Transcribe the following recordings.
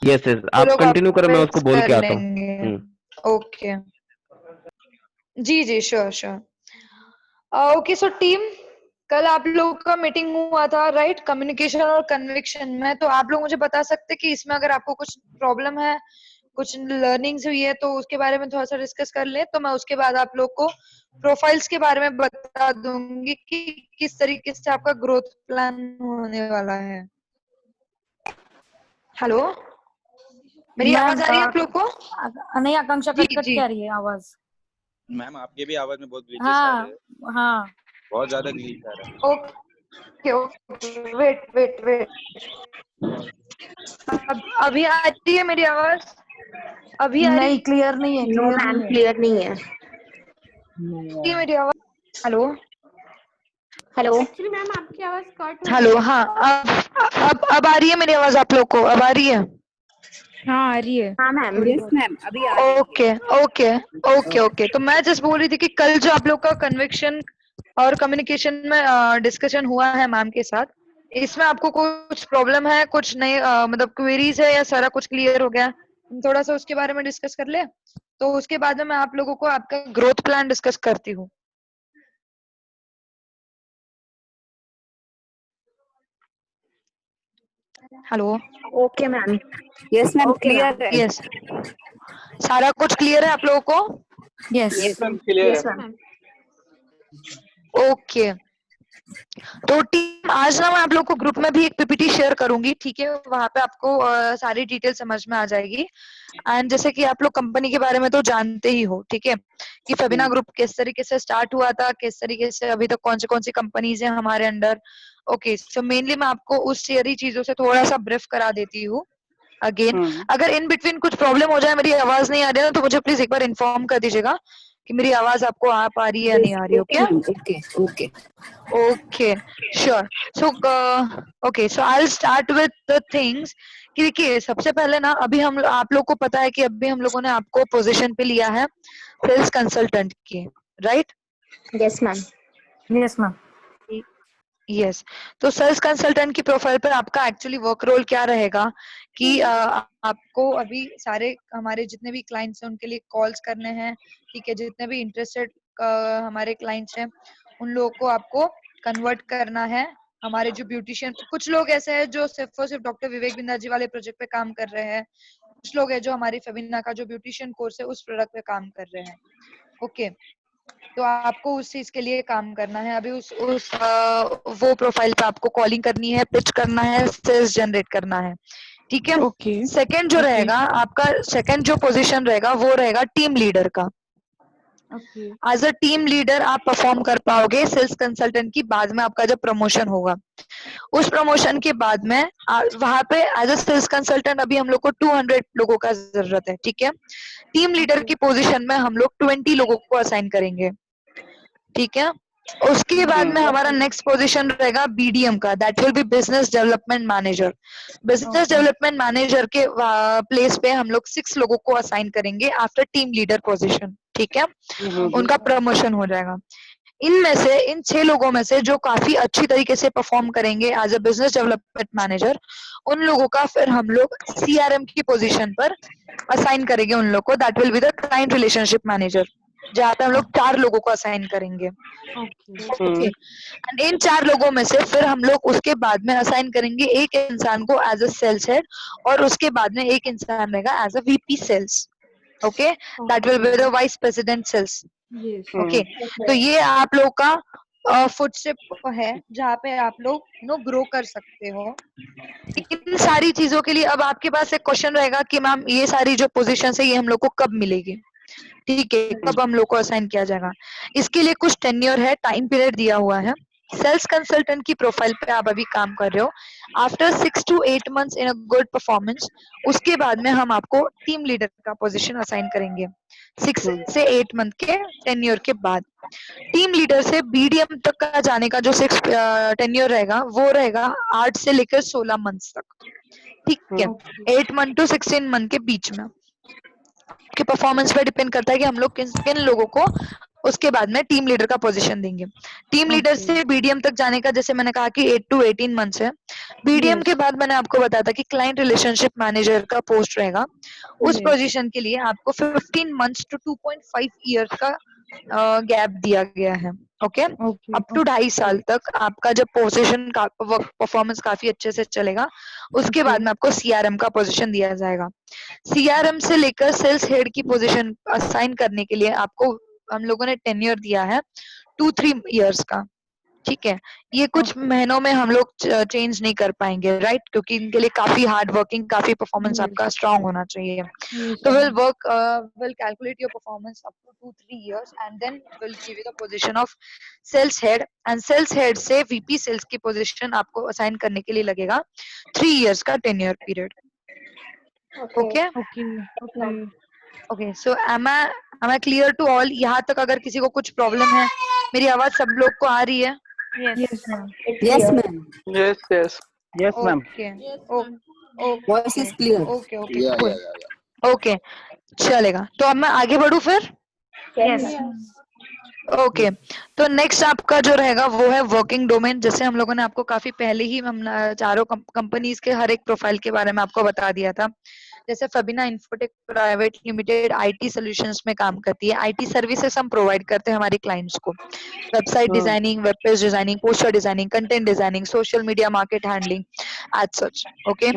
Yes yes, वो आप लोग कंटिन्यू करो, मैं उसको वापस बोल कर के आता हूँ। लेंगे। ओके, जी जी, sure sure. Okay, so team, कल आप लोगों का मीटिंग हुआ था राइट, कम्युनिकेशन और कन्विक्शन में। तो आप लोग मुझे बता सकते कि इसमें अगर आपको कुछ प्रॉब्लम है, कुछ लर्निंग्स हुई है, तो उसके बारे में थोड़ा सा डिस्कस कर ले। तो मैं उसके बाद आप लोग को प्रोफाइल्स के बारे में बता दूंगी कि किस तरीके से आपका ग्रोथ प्लान होने वाला है। हेलो, मेरी आवाज आ रही है आप लोग को? नहीं, आकांक्षा जी कट कट जी, क्या रही है आवाज। मैम आपके भी आवाज में बहुत ग्लिचेस आ रहे हैं। हाँ बहुत ज्यादा ग्लिच आ रहा है। Okay okay, wait wait wait, अभी आ रही है मेरी आवाज? अभी आ रही नहीं, क्लियर नहीं है, नो मैम, क्लियर नहीं है। है मेरी आवाज? हेलो हेलो, एक्चुअली मैम आपकी आवाज कट हो हेलो, हाँ, अब आ रही है मेरी आवाज आप लोग को? अब आ रही है? हाँ आ रही है। हाँ मैम। यस मैम, अभी आ रही है। ओके ओके ओके ओके, तो मैं जस्ट बोल रही थी कि कल जो आप लोग का कन्विक्शन और कम्युनिकेशन में डिस्कशन हुआ है मैम के साथ, इसमें आपको कुछ प्रॉब्लम है, कुछ नए मतलब क्वेरीज है, या सारा कुछ क्लियर हो गया? हम थोड़ा सा उसके बारे में डिस्कस कर ले, तो उसके बाद में मैं आप लोगों को आपका ग्रोथ प्लान डिस्कस करती हूँ। Hello, okay ma'am. Yes ma'am, okay clear ma'am. है। यस, सारा कुछ क्लियर है आप लोगों को? Yes yes ma'am, clear yes है। मैम। ओके, तो टीम आज ना मैं आप लोग को ग्रुप में भी एक पीपीटी शेयर करूंगी, ठीक है? वहां पे आपको सारी डिटेल समझ में आ जाएगी। एंड जैसे कि आप लोग कंपनी के बारे में तो जानते ही हो, ठीक है, कि फेबिना ग्रुप किस तरीके से स्टार्ट हुआ था, किस तरीके से अभी तक कौन सी कंपनीज हैं हमारे अंडर। ओके, सो मेनली मैं आपको उस सारी चीजों से थोड़ा सा ब्रीफ करा देती हूँ अगेन। अगर इन बिटवीन कुछ प्रॉब्लम हो जाए, मेरी आवाज नहीं आ रही है ना, तो मुझे प्लीज एक बार इन्फॉर्म कर दीजिएगा कि मेरी आवाज आपको आ पा रही है या नहीं आ रही। Okay okay ma'am, okay okay. Okay, sure. So okay, so I will start with the things कि देखिए, सबसे पहले ना, अभी हम आप लोग को पता है कि अभी हम लोगों ने आपको पोजीशन पे लिया है सेल्स कंसल्टेंट की, right? Yes ma'am. Yes ma'am. Yes, तो सेल्स कंसल्टेंट की प्रोफाइल पर आपका एक्चुअली वर्क रोल क्या रहेगा कि आपको अभी सारे हमारे जितने भी क्लाइंट्स हैं उनके लिए कॉल्स करने हैं, ठीक है? जितने भी इंटरेस्टेड हमारे क्लाइंट्स हैं उन लोगों को आपको कन्वर्ट करना है। हमारे जो ब्यूटिशियन, कुछ लोग ऐसे हैं जो सिर्फ और सिर्फ डॉक्टर विवेक बिंदा जी वाले प्रोजेक्ट पे काम कर रहे हैं, कुछ लोग हैं जो हमारी फेबिना का जो ब्यूटिशियन कोर्स है उस प्रोडक्ट पे काम कर रहे हैं। ओके, तो आपको उस चीज के लिए काम करना है। अभी वो प्रोफाइल पे आपको कॉलिंग करनी है, पिच करना है, सेल्स जनरेट करना है, ठीक है? ओके सेकंड जो रहेगा आपका, सेकंड जो पोजीशन रहेगा वो रहेगा टीम लीडर का। Okay as a team leader आप परफॉर्म कर पाओगे सेल्स कंसल्टेंट की, बाद में आपका जब प्रमोशन होगा, उस प्रमोशन के बाद में वहां पे एज अ सेल्स कंसल्टेंट अभी हम लोग को 200 लोगों का जरूरत है, ठीक है? टीम लीडर की पोजीशन में हम लोग 20 लोगों को असाइन करेंगे, ठीक है? उसके बाद में हमारा नेक्स्ट पोजीशन रहेगा बीडीएम का, that will B business development manager. Business development manager के प्लेस पे हम लोग 6 लोगों को असाइन करेंगे आफ्टर टीम लीडर पोजीशन, ठीक है? उनका प्रमोशन हो जाएगा। इनमें से, इन 6 लोगों में से जो काफी अच्छी तरीके से परफॉर्म करेंगे as a business development manager, उन लोगों का फिर हम लोग सीआरएम की पोजीशन पर असाइन करेंगे उन लोग को, that will be the client relationship manager, जहाँ पे हम लोग 4 लोगों को असाइन करेंगे। ओके, एंड इन 4 लोगों में से फिर हम लोग उसके बाद में असाइन करेंगे एक इंसान को एज अ सेल्स हेड, और उसके बाद में एक इंसान रहेगा as a VP sales. Okay, that will be the vice president sales. Okay, तो ये आप लोग का फुटस्टेप है जहाँ पे आप लोग ग्रो कर सकते हो। इन सारी चीजों के लिए अब आपके पास एक क्वेश्चन रहेगा कि मैम ये सारी जो पोजीशन है ये हम लोग को कब मिलेगी, ठीक है, कब हम लोग को असाइन किया जाएगा? इसके लिए कुछ टेन्योर है, टाइम पीरियड दिया हुआ है। सेल्स कंसल्टेंट की प्रोफाइल पे आप अभी काम कर रहे हो, after 6 to 8 months in a good performance, उसके बाद में हम आपको टीम लीडर का पोजीशन असाइन करेंगे 6 से 8 मंथ के टेन्योर के बाद। टीम लीडर से बीडीएम तक का जाने का जो 6 टेन्योर रहेगा वो रहेगा 8 से लेकर 16 मंथ्स तक, ठीक है? 8 मंथ टू 16 मंथ के बीच में। आपके परफॉर्मेंस पे डिपेंड करता है कि हम लोग किन किन लोगों को उसके बाद में टीम लीडर का पोजीशन देंगे। Team leader Okay. से बीडीएम तक जाने का जैसे मैंने कहा कि 8 to 18 मंथ्स है। BDM Yes. के बाद मैंने आपको बताया था कि क्लाइंट रिलेशनशिप मैनेजर का पोस्ट रहेगा। उस Yes. पोजीशन के लिए आपको 15 मंथ्स टू 2.5 इयर्स का गैप दिया गया है। Okay, Okay. अप टू 2.5 साल तक आपका जब पोजीशन का वर्क परफॉर्मेंस काफी अच्छे से चलेगा, उसके बाद में आपको सीआरएम का पोजीशन दिया जाएगा। सीआरएम से लेकर सेल्स हेड की पोजीशन असाइन करने के लिए आपको हम लोगों ने टेन्योर दिया है 2-3 इयर्स का। ठीक है, ये कुछ महीनों में हम लोग चेंज नहीं कर पाएंगे, राइट? क्योंकि इनके लिए काफी हार्ड वर्किंग, काफी परफॉर्मेंस Yes. आपका स्ट्रांग होना चाहिए। Yes. So ma'am. we'll calculate your performance up to 2-3 years and then we'll give you the position of sales head, and sales head से VP sales की position आपको assign करने के लिए लगेगा 3 years का tenure period. Okay? Okay. ma'am. Okay. Okay, so am I clear to all? यहाँ तक अगर किसी को कुछ problem है, मेरी आवाज सब लोग को आ रही है? Yes, ma'am. It's Yes, clear. ma'am. Yes, yes. Yes, ma'am. Okay. Yes, O- ma'am. Voice is Okay. clear. Okay. Okay. Yeah, Cool. yeah, yeah, yeah. Okay. चलेगा। तो अब मैं आगे बढ़ूँ फिर? Yes, Yes. ma'am. Yes. Okay, तो next आपका जो रहेगा वो है वर्किंग डोमेन। जैसे हम लोगों ने आपको काफी पहले ही हम चारों कंपनीज के हर एक प्रोफाइल के बारे में आपको बता दिया था। जैसे Fabina infotech private limited IT solutions में काम करती है। आईटी सर्विसेज हम प्रोवाइड करते हैं हमारे क्लाइंट्स को। Website designing, web page designing, poster designing, content designing, social media market handling, as such. Okay,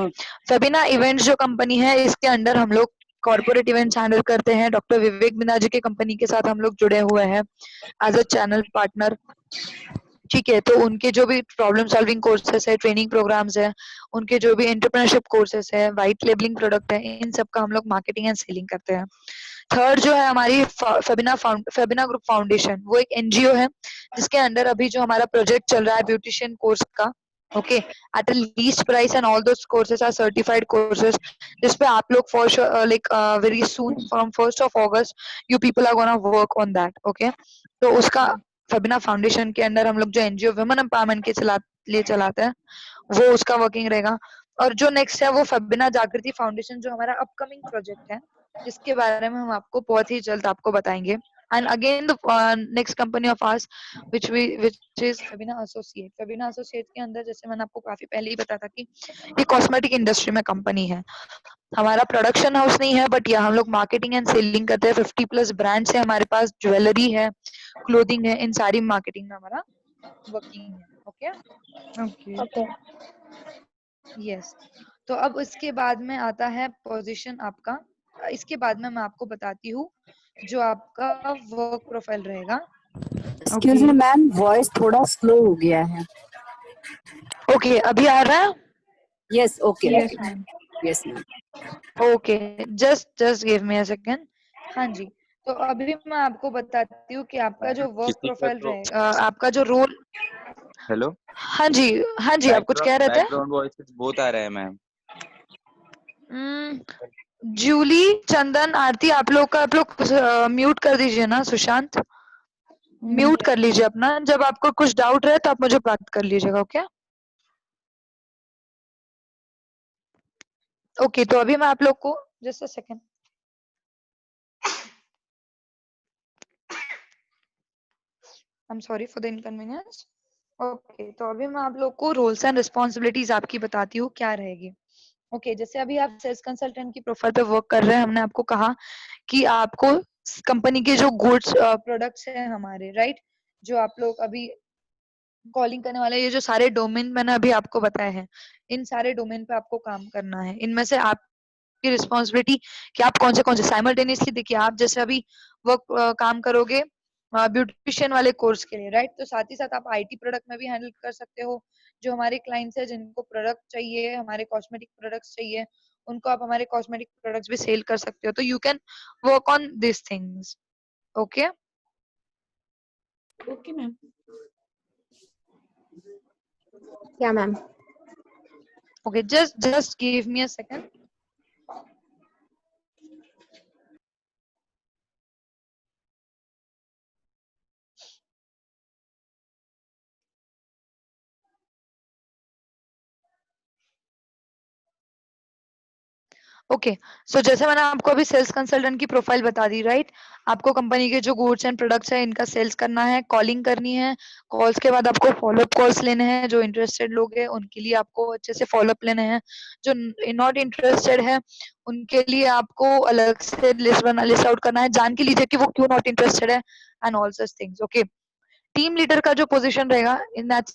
Fabina events जो कंपनी है इसके अंडर हम लोग कॉर्पोरेट इवेंट्स हैंडल करते हैं। डॉक्टर विवेक बिंदा जी के कंपनी के साथ हम लोग जुड़े हुए हैं एज अ चैनल पार्टनर। ठीक है, तो उनके जो भी प्रॉब्लम सॉल्विंग कोर्सेस है, ट्रेनिंग प्रोग्राम्स है, उनके जो भी एंटरप्रेन्योरशिप कोर्सेस है, वाइट लेबलिंग प्रोडक्ट है, इन सब का हम लोग मार्केटिंग एंड सेलिंग करते हैं। थर्ड जो है हमारी फेबिना ग्रुप फाउंडेशन, वो एक एनजीओ है जिसके अंडर अभी जो हमारा प्रोजेक्ट चल रहा है ब्यूटिशियन कोर्स का। Okay, at a least price and all those courses are certified courses, जिस पे आप लोग for like very soon from 1st of August you people are gonna work on that. Okay, तो उसका फबिना फाउंडेशन के under हम लोग जो एनजीओ वुमेन एम्पावरमेंट के लिए चलाते हैं, वो उसका वर्किंग रहेगा। और जो नेक्स्ट है वो फबिना जागृति फाउंडेशन, जो हमारा अपकमिंग प्रोजेक्ट है, जिसके बारे में हम आपको बहुत ही जल्द आपको बताएंगे। And again the next company of ours which is Fabina associate. Fabina associate के अंदर जैसे मैंने आपको काफी पहले ही बताया था कि ये कॉस्मेटिक इंडस्ट्री में कंपनी है। हमारा प्रोडक्शन हाउस नहीं है, बट यहाँ हम लोग मार्केटिंग एंड सेलिंग करते हैं। 50+ ब्रांड्स है हमारे पास, ज्वेलरी है, क्लोथिंग है, इन सारी मार्केटिंग में हमारा वर्किंग है। Okay, Okay. Okay. यस। तो अब इसके बाद में आता है पोजीशन आपका। इसके बाद में मैं आपको बताती हूँ जो आपका वर्क प्रोफाइल रहेगा। Excuse me, ma'am. Voice थोड़ा slow हो गया है. ओके, अभी आ रहा है? Yes. Okay. Yes, Okay. ma'am. Yes, ma'am. Okay, just give me a second. हाँ जी, तो अभी मैं आपको बताती हूँ कि आपका जो वर्क किसी का प्रोफाइल तो रहेगा, आपका जो रोल। हेलो, हाँ जी, हाँ जी, आप कुछ कह रहे थे? बैकग्राउंड वॉइसेस बहुत आ रहे हैं मैम। जूली, चंदन, आरती, आप लोग म्यूट कर दीजिए ना। सुशांत, म्यूट कर लीजिए अपना। जब आपको कुछ डाउट रहे तो आप मुझे बात कर लीजिएगा। ओके ओके, तो अभी मैं आप लोग को just a second. I am sorry for the inconvenience. Okay, तो अभी मैं आप लोग को रोल्स एंड रिस्पॉन्सिबिलिटीज आपकी बताती हूँ क्या रहेगी। ओके, जैसे अभी आप सेल्स कंसल्टेंट की प्रोफाइल पे वर्क कर रहे हैं, हमने आपको कहा कि आपको कंपनी के जो गुड्स प्रोडक्ट्स हैं हमारे, राइट, जो आप लोग अभी कॉलिंग करने वाले, ये जो सारे डोमेन मैंने अभी आपको बताए हैं, इन सारे डोमेन पे आपको काम करना है। इनमें से आपकी रिस्पॉन्सिबिलिटी कि आप कौन से साइमल्टेनियसली, देखिए आप जैसे अभी वर्क काम करोगे ब्यूटिशियन वाले कोर्स के लिए, राइट, तो साथ ही साथ आप आईटी प्रोडक्ट में भी हैंडल कर सकते हो। जो हमारे क्लाइंट्स है जिनको प्रोडक्ट चाहिए, हमारे कॉस्मेटिक प्रोडक्ट्स चाहिए, उनको आप हमारे कॉस्मेटिक प्रोडक्ट्स भी सेल कर सकते हो। तो you can work on this things. Okay, Okay, ma'am. Yeah, ma'am. Okay, just give me a second. Okay, so जैसे मैंने आपको अभी सेल्स कंसल्टेंट की प्रोफाइल बता दी, राइट? आपको कंपनी के जो गुड्स एंड प्रोडक्ट्स है इनका सेल्स करना है, कॉलिंग करनी है, कॉल्स के बाद आपको फॉलोअप कॉल्स लेने हैं, जो इंटरेस्टेड लोग हैं उनके लिए आपको अच्छे से फॉलोअप लेने हैं, जो नॉट इंटरेस्टेड है उनके लिए आपको अलग से लिस्ट आउट करना है, जान के लीजिए कि वो क्यों नॉट इंटरेस्टेड है and all such things. Okay, team leader का जो पोजीशन रहेगा इन दैट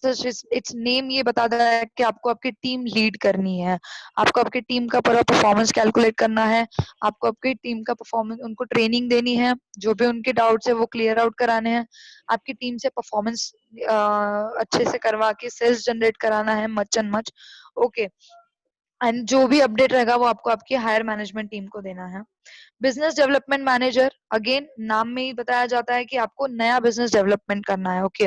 इट्स नेम ये बताता है कि आपको आपकी टीम लीड करनी है, आपको आपकी टीम का पूरा परफॉर्मेंस कैलकुलेट करना है, आपको आपकी टीम का परफॉर्मेंस उनको ट्रेनिंग देनी है, जो भी उनके डाउट्स है वो क्लियर आउट कराने हैं, आपकी टीम से परफॉर्मेंस अच्छे से करवा के सेल्स जनरेट कराना है much and much. Okay, and जो भी अपडेट रहेगा वो आपको आपकी हायर मैनेजमेंट टीम को देना है। बिजनेस डेवलपमेंट मैनेजर, अगेन नाम में ही बताया जाता है कि आपको नया बिजनेस डेवलपमेंट करना है। ओके,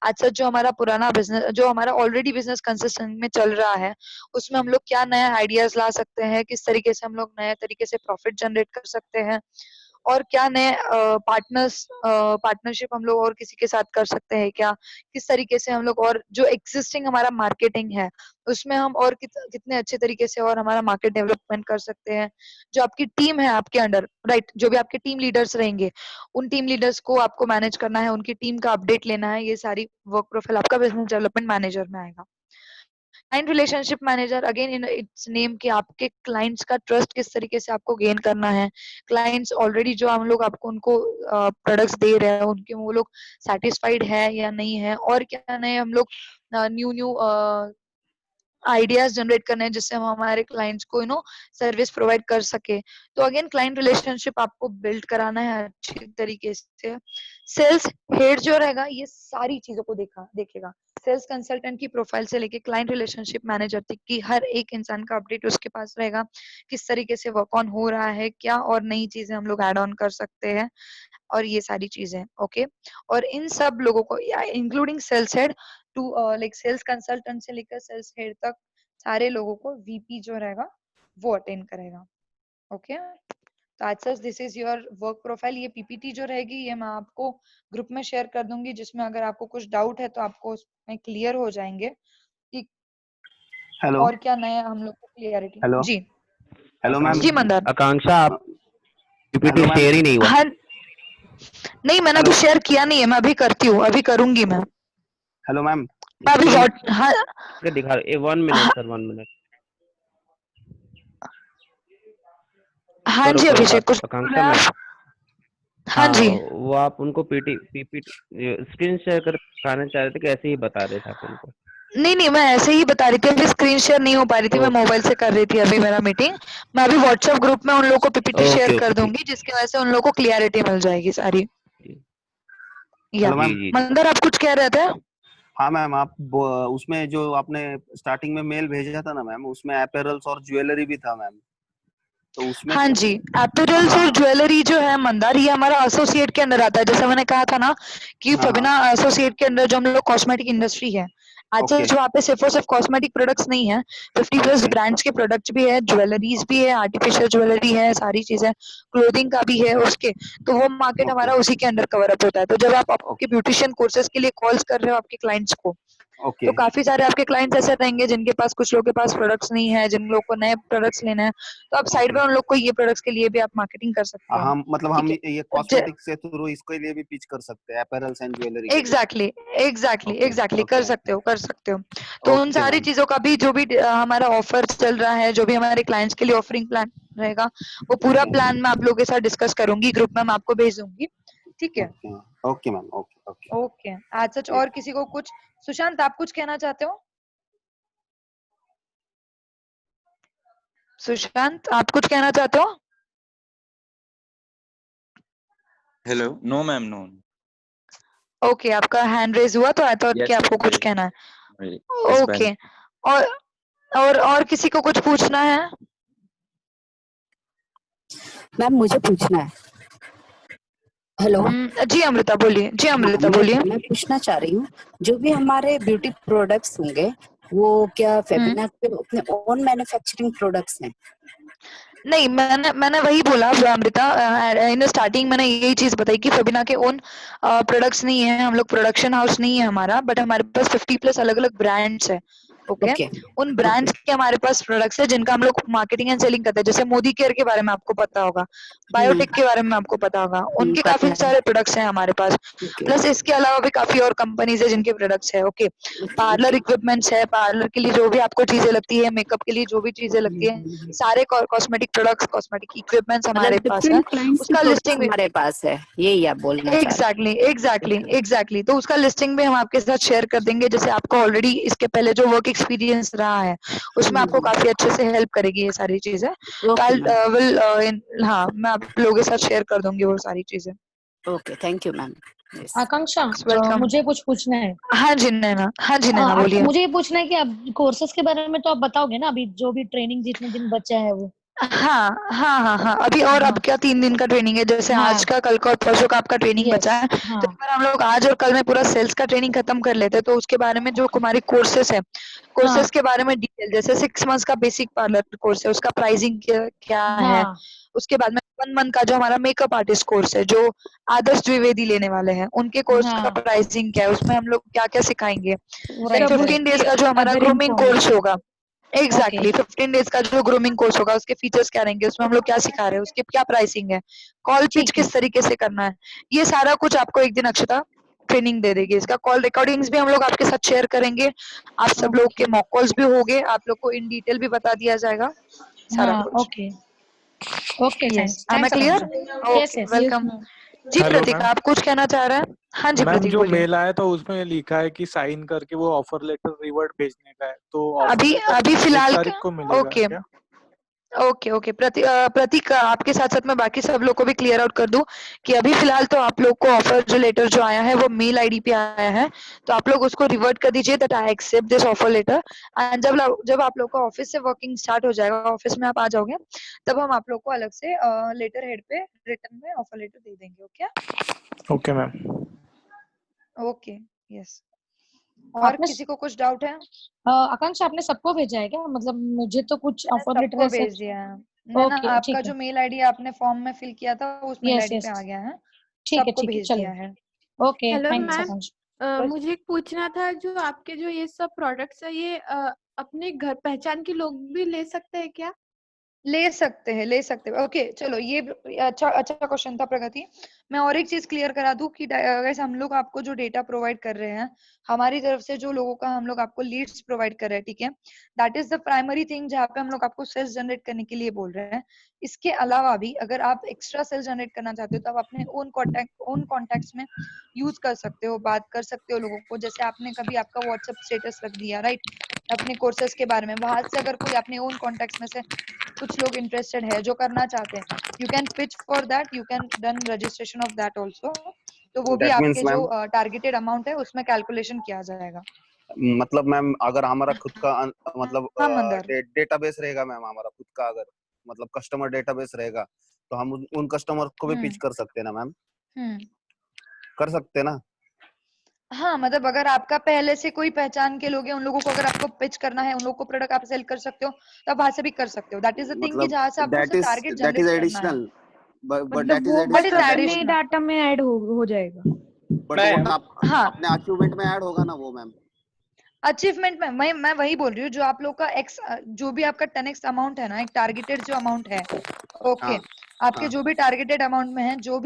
अच्छा, जो हमारा पुराना बिजनेस, जो हमारा ऑलरेडी बिजनेस कंसिस्टेंट में चल रहा है, उसमें हम लोग क्या नया आइडियाज ला सकते हैं, किस तरीके से हम लोग नए तरीके से प्रॉफिट जनरेट कर सकते हैं, और क्या नए पार्टनरशिप हम लोग और किसी के साथ कर सकते हैं क्या, किस तरीके से हम लोग, और जो एग्जिस्टिंग हमारा मार्केटिंग है उसमें हम और कितने अच्छे तरीके से और हमारा मार्केट डेवलपमेंट कर सकते हैं। जो आपकी टीम है आपके अंडर, राइट, जो भी आपके टीम लीडर्स रहेंगे उन टीम लीडर्स को आपको मैनेज करना है, उनकी टीम का अपडेट लेना है, ये सारी वर्क प्रोफाइल आपका बिजनेस डेवलपमेंट मैनेजर में आएगा। Client relationship manager, again in its name कि आपके क्लाइंट्स का ट्रस्ट किस तरीके से आपको गेन करना है, क्लाइंट्स ऑलरेडी जो हम लोग आपको उनको प्रोडक्ट्स दे रहे हैं उनके वो लोग सेटिस्फाइड है या नहीं है, और क्या नए हम लोग न्यू न्यू आइडियाज जनरेट करने हैं जिससे हम हमारे क्लाइंट्स को सर्विस प्रोवाइड कर सके। तो अगेन क्लाइंट रिलेशनशिप आपको बिल्ड कराना है अच्छी तरीके से। सेल्स हेड जो रहेगा ये सारी चीजों को देखेगा, सेल्स कंसल्टेंट की प्रोफाइल से लेके क्लाइंट रिलेशनशिप मैनेजर तक की हर एक इंसान का अपडेट उसके पास रहेगा, किस तरीके से वर्क ऑन हो रहा है, क्या और नई चीजें हम लोग ऐड ऑन कर सकते हैं, और ये सारी चीजें। ओके, और इन सब लोगों को including sales head to like sales consultant से लेकर सेल्स हेड तक सारे लोगों को वीपी जो रहेगा वो अटेंड करेगा। ओके, तो आज सच this is your work profile. ये पीपीटी जो रहेगी ये मैं आपको ग्रुप में शेयर कर दूंगी, जिसमें अगर आपको कुछ डाउट है तो आपको उसमें क्लियर हो जाएंगे कि हेलो और क्या नया हम लोग को क्लियरिटी। हेलो जी हेलो मैम। जी मंदार। आकांक्षा, आप पीपीटी हेलो मैम। शेयर ही नहीं हुआ। हाँ, नहीं मैंने अभी हेलो शेयर किया नहीं है, मैं अभी करती हूँ, अभी करूंगी मैं हेलो मैम। अभी स्क्रीन हाँ के दिखा रहे। 1 मिनट सर, 1 मिनट। हाँ करो जी करो अभिषेक, बात। कुछ बोल आकांक्षा रहे हैं मैम, आप? हाँ हाँ जी वो आप उनको पीपीटी स्क्रीन शेयर कर दिखाना चाह रहे थे कि ऐसे ही बता रहे थे आप उनको? नहीं, मैं ऐसे ही बता रही थी, अभी स्क्रीन शेयर नहीं हो पा रही थी, मैं मोबाइल से कर रही थी अभी मेरा मीटिंग। मैं अभी व्हाट्सएप ग्रुप में उन लोगों को पीपीटी शेयर ओके कर ओके, ठीक। दूंगी, जिसकी वजह से उन लोगों को क्लियरिटी मिल जाएगी सारी। जी या हेलो जी मैम। जी जी। मंदर आप कुछ कह रहे थे? हाँ मैम, आप उसमें जो आपने स्टार्टिंग में मेल भेजा था ना मैम, उसमें अपैरल्स और ज्वेलरी भी था मैम, तो उसमें हाँ जी, एपरल्स और हाँ ज्वेलरी जो है मंदार, ये हमारा एसोसिएट के अंदर आता है। जैसे मैंने कहा था ना कि हाँ हाँ फबिना एसोसिएट के अंदर जो हम लोग कॉस्मेटिक इंडस्ट्री है, अच्छा ओके जो वहाँ पे सिर्फ और सिर्फ कॉस्मेटिक प्रोडक्ट्स नहीं है, 50+ ओके ब्रांड्स के प्रोडक्ट्स भी है, ज्वेलरीज भी है, आर्टिफिशियल ज्वेलरी है, सारी चीजें, क्लोथिंग का भी है उसके। तो वो मार्केट ओके हमारा उसी के अंडर कवर अप होता है। तो जब आप आपके ओके ब्यूटिशियन कोर्सेज के लिए कॉल्स कर रहे हो आपके क्लाइंट्स को, ओके तो काफी सारे आपके क्लाइंट्स ऐसे रहेंगे जिनके पास, कुछ लोगों के पास प्रोडक्ट्स नहीं है, जिन लोगों को नए प्रोडक्ट्स लेना है, तो आप साइड ओके। में उन लोग को ये प्रोडक्ट्स के लिए भी आप मार्केटिंग कर सकते हैं। हम मतलब ठीक हम है, ये तो ज कॉस्मेटिक से थ्रू इसके लिए भी पिच कर सकते हैं, अपैरल्स एंड ज्वेलरी के लिए। एग्जैक्टली एग्जैक्टली ओके एग्जैक्टली कर ओके सकते ओके हो, कर सकते हो। तो उन ओके सारी मैम। चीजों का भी जो भी हमारा ऑफर चल रहा है, जो भी हमारे क्लाइंट्स के लिए ऑफरिंग प्लान रहेगा, वो पूरा ओके प्लान मैं आप लोगों के साथ डिस्कस करूंगी, ग्रुप में मैं आपको भेज दूंगी। ठीक है, okay okay ma'am. Okay okay okay. आज सच और किसी को कुछ, सुशांत आप कुछ कहना चाहते हो? सुशांत आप कुछ कहना चाहते हो? Hello, no ma'am, no. Okay, आपका हैंड रेज हुआ तो आई थॉट कि यस आपको कुछ मैम, कहना है। Yes ma'am. ओके, और और किसी को कुछ पूछना है? मैम मुझे पूछना है। हेलो। जी अमृता बोलिए, जी हाँ, अमृता मैं बोलिए। मैं पूछना चाह रही हूँ, जो भी हमारे ब्यूटी प्रोडक्ट्स होंगे वो क्या फेबिना के अपने ओन मैन्युफैक्चरिंग प्रोडक्ट्स हैं? नहीं, मैंने मैंने वही बोला अमृता, इन स्टार्टिंग मैंने यही चीज बताई कि फेबिना के ओन प्रोडक्ट्स नहीं है, हम लोग प्रोडक्शन हाउस नहीं है हमारा, बट हमारे पास 50+ अलग अलग ब्रांड्स है। ओके ओके उन ब्रांड्स के हमारे पास प्रोडक्ट्स है जिनका हम लोग मार्केटिंग एंड सेलिंग करते हैं, जैसे मोदी केयर के बारे में आपको पता होगा, बायोटेक के बारे में आपको पता होगा, उनके काफी पता है। सारे प्रोडक्ट्स हैं हमारे पास। ओके प्लस इसके अलावा भी काफी और कंपनीज है जिनके प्रोडक्ट्स है। ओके पार्लर इक्विपमेंट्स है, पार्लर के लिए जो भी आपको चीजें लगती है, मेकअप के लिए जो भी चीजें लगती है, सारे कॉस्मेटिक प्रोडक्ट्स, कॉस्मेटिक इक्विपमेंट्स मतलब हमारे पास है। डिफरेंट क्लाइंट्स के उसका प्रोडक्ट्स लिस्टिंग हमारे पास है, यही आप बोलना चाह रहे एग्जैक्टली एग्जैक्टली हैं? एग्जैक्टली तो उसका लिस्टिंग भी हम आपके साथ शेयर कर देंगे, जैसे आपको ऑलरेडी इसके पहले जो वर्क एक्सपीरियंस रहा है उसमें आपको काफी अच्छे से हेल्प करेगी ये सारी चीजें। तो ओके आई मैम, विल हाँ मैं आप लोगों के साथ शेयर कर दूंगी वो सारी चीजें। Okay thank you ma'am. Yes Akanksha, welcome. मुझे कुछ पूछना है। हाँ जी नैना, हाँ जी नैना बोलिए। मुझे ये पूछना है कि अब कोर्सेज के बारे में तो आप बताओगे ना, अभी जो भी ट्रेनिंग जितने दिन बचा है वो। हाँ हाँ हाँ हाँ अभी और अब हाँ क्या 3 दिन का ट्रेनिंग है, जैसे आज हाँ का, कल का और परसों का आपका ट्रेनिंग बचा यस है। हाँ तो एक बार हम लोग आज और कल में पूरा सेल्स का ट्रेनिंग खत्म कर लेते हैं, तो उसके बारे में जो हमारे कोर्सेस है, हाँ कोर्सेस के बारे में डिटेल, जैसे 6 मंथ्स का बेसिक पार्लर कोर्स है, उसका प्राइसिंग क्या है। हाँ उसके बाद में 1 मंथ का जो हमारा मेकअप आर्टिस्ट कोर्स है, जो आदर्श द्विवेदी लेने वाले हैं, उनके कोर्स का हाँ प्राइसिंग क्या है, उसमें हम लोग क्या क्या सिखाएंगे। देन राइट 15 राइट डेज का जो हमारा अदर ग्रूमिंग कोर्स इन्फॉर्मेशन। होगा, ओके एग्जैक्टली 15 डेज का जो ग्रूमिंग कोर्स होगा, उसके फीचर्स क्या रहेंगे, उसमें हम लोग क्या सिखा रहे हैं, उसकी क्या प्राइसिंग है, कॉल पिच ठीक है किस तरीके से करना है, ये सारा कुछ आपको एक दिन अक्षता ट्रेनिंग दे देगी। इसका कॉल रिकॉर्डिंग्स भी हम लोग आपके साथ शेयर करेंगे, आप सब लोग के ओके मॉक कॉल्स भी होंगे, आप लोग को इन डिटेल भी बता दिया जाएगा सारा हाँ कुछ। Okay okay yes thanks I am thanks clear? Akanksha. Yes okay yes welcome. जी हेलो प्रतीक मैम। आप कुछ कहना चाह रहे हैं? हाँ जी मैम प्रतीक जो बोलिए। मेल आया था उसमें लिखा है कि साइन करके वो ऑफर लेटर रिवर्ट भेजने का है, तो ऑफर अभी लेटर अभी 1 फिलहाल तारीख को मिलेगा ओके क्या? ओके ओके प्रतीक आपके साथ साथ मैं बाकी सब लोग को भी क्लियर आउट कर दूं कि अभी फिलहाल तो आप लोग को ऑफर जो लेटर जो आया है वो मेल आईडी पे आया है, तो आप लोग उसको रिवर्ट कर दीजिए that I accept this offer letter. And जब आप लोग का ऑफिस से वर्किंग स्टार्ट हो जाएगा, ऑफिस में आप आ जाओगे, तब हम आप लोग को अलग से लेटर हेड पे रिटर्न में ऑफर लेटर दे देंगे। Okay ma'am. Okay yes. और आपने किसी को कुछ डाउट है? आकांक्षा आपने सबको भेजा है क्या? मतलब मुझे तो कुछ मैंने ऑफर लेटर सबको ऐसे। भेज दिया है। ना ओके आपका ठीक है जो मेल आईडी आपने फॉर्म में फिल किया था उस मेल यस आईडी पे यस आ गया है, ठीक है सबको ठीक है भेज दिया चलो है। ओके हेलो थैंक्स मैम, आकांक्षा। बस मुझे एक पूछना था, जो आपके जो ये सब प्रोडक्ट्स है, ये अपने घर पहचान के लोग भी ले सकते हैं क्या? ले सकते हैं, ले सकते हैं। ओके चलो ये अच्छा अच्छा क्वेश्चन था प्रगति। मैं और एक चीज क्लियर करा दूं कि वैसे हम लोग आपको जो डेटा प्रोवाइड कर रहे हैं, हमारी तरफ से जो लोगों का हम लोग आपको लीड्स प्रोवाइड कर रहे हैं, ठीक है, that is the primary thing जहाँ पे हम लोग आपको सेल्स जनरेट करने के लिए बोल रहे हैं। इसके अलावा भी अगर आप एक्स्ट्रा सेल्स जनरेट करना चाहते हो तो आप अपने ओन कॉन्टेक्ट्स में यूज कर सकते हो, बात कर सकते हो लोगों को। जैसे आपने कभी आपका व्हाट्सएप स्टेटस रख दिया, राइट, अपने कोर्सेज के बारे में, वहां से अगर कोई अपने ओन कॉन्टेक्ट्स में से कुछ लोग इंटरेस्टेड है जो करना चाहते हैं, you can pitch for that, you can done registration of that also. तो वो भी दैट मीन्स आपके जो मैम, टारगेटेड अमाउंट है उसमें कैलकुलेशन किया जाएगा। मतलब मैम अगर हमारा खुद का मतलब हाँ मंदर। डेटाबेस रहेगा मैम, हमारा खुद का अगर मतलब कस्टमर डेटाबेस रहेगा, तो हम उन कस्टमर को भी पिच हम्म कर सकते हैं ना मैम? हम्म कर सकते हैं ना? हाँ मतलब अगर आपका पहले से कोई पहचान के लोग हैं, उन लोगों को अगर आपको पिच करना है, उन लोगों को प्रोडक्ट आप सेल कर सकते हो, तो आप वहां से भी कर सकते हो। दैट इज द थिंग कि मतलब जहां से आपको दैट सिर्फ is target that is generate करना है। एडिशनल, बट मतलब दैट इज वो दैट बस इज एडिशनल अपने एडिशनल। डाटा में ऐड हो जाएगा। बट वो मैम हाँ अपने अचीवमेंट में ऐड होगा ना वो मैम? अचीवमेंट में मैं वही बोल रही हूँ, जो आप लोग का एक्स जो भी आपका 10x अमाउंट है ना, एक टारगेटेड जो अमाउंट है, ओके, हाँ आपके हाँ। जो भी टारगेटेड अमाउंट में है, जो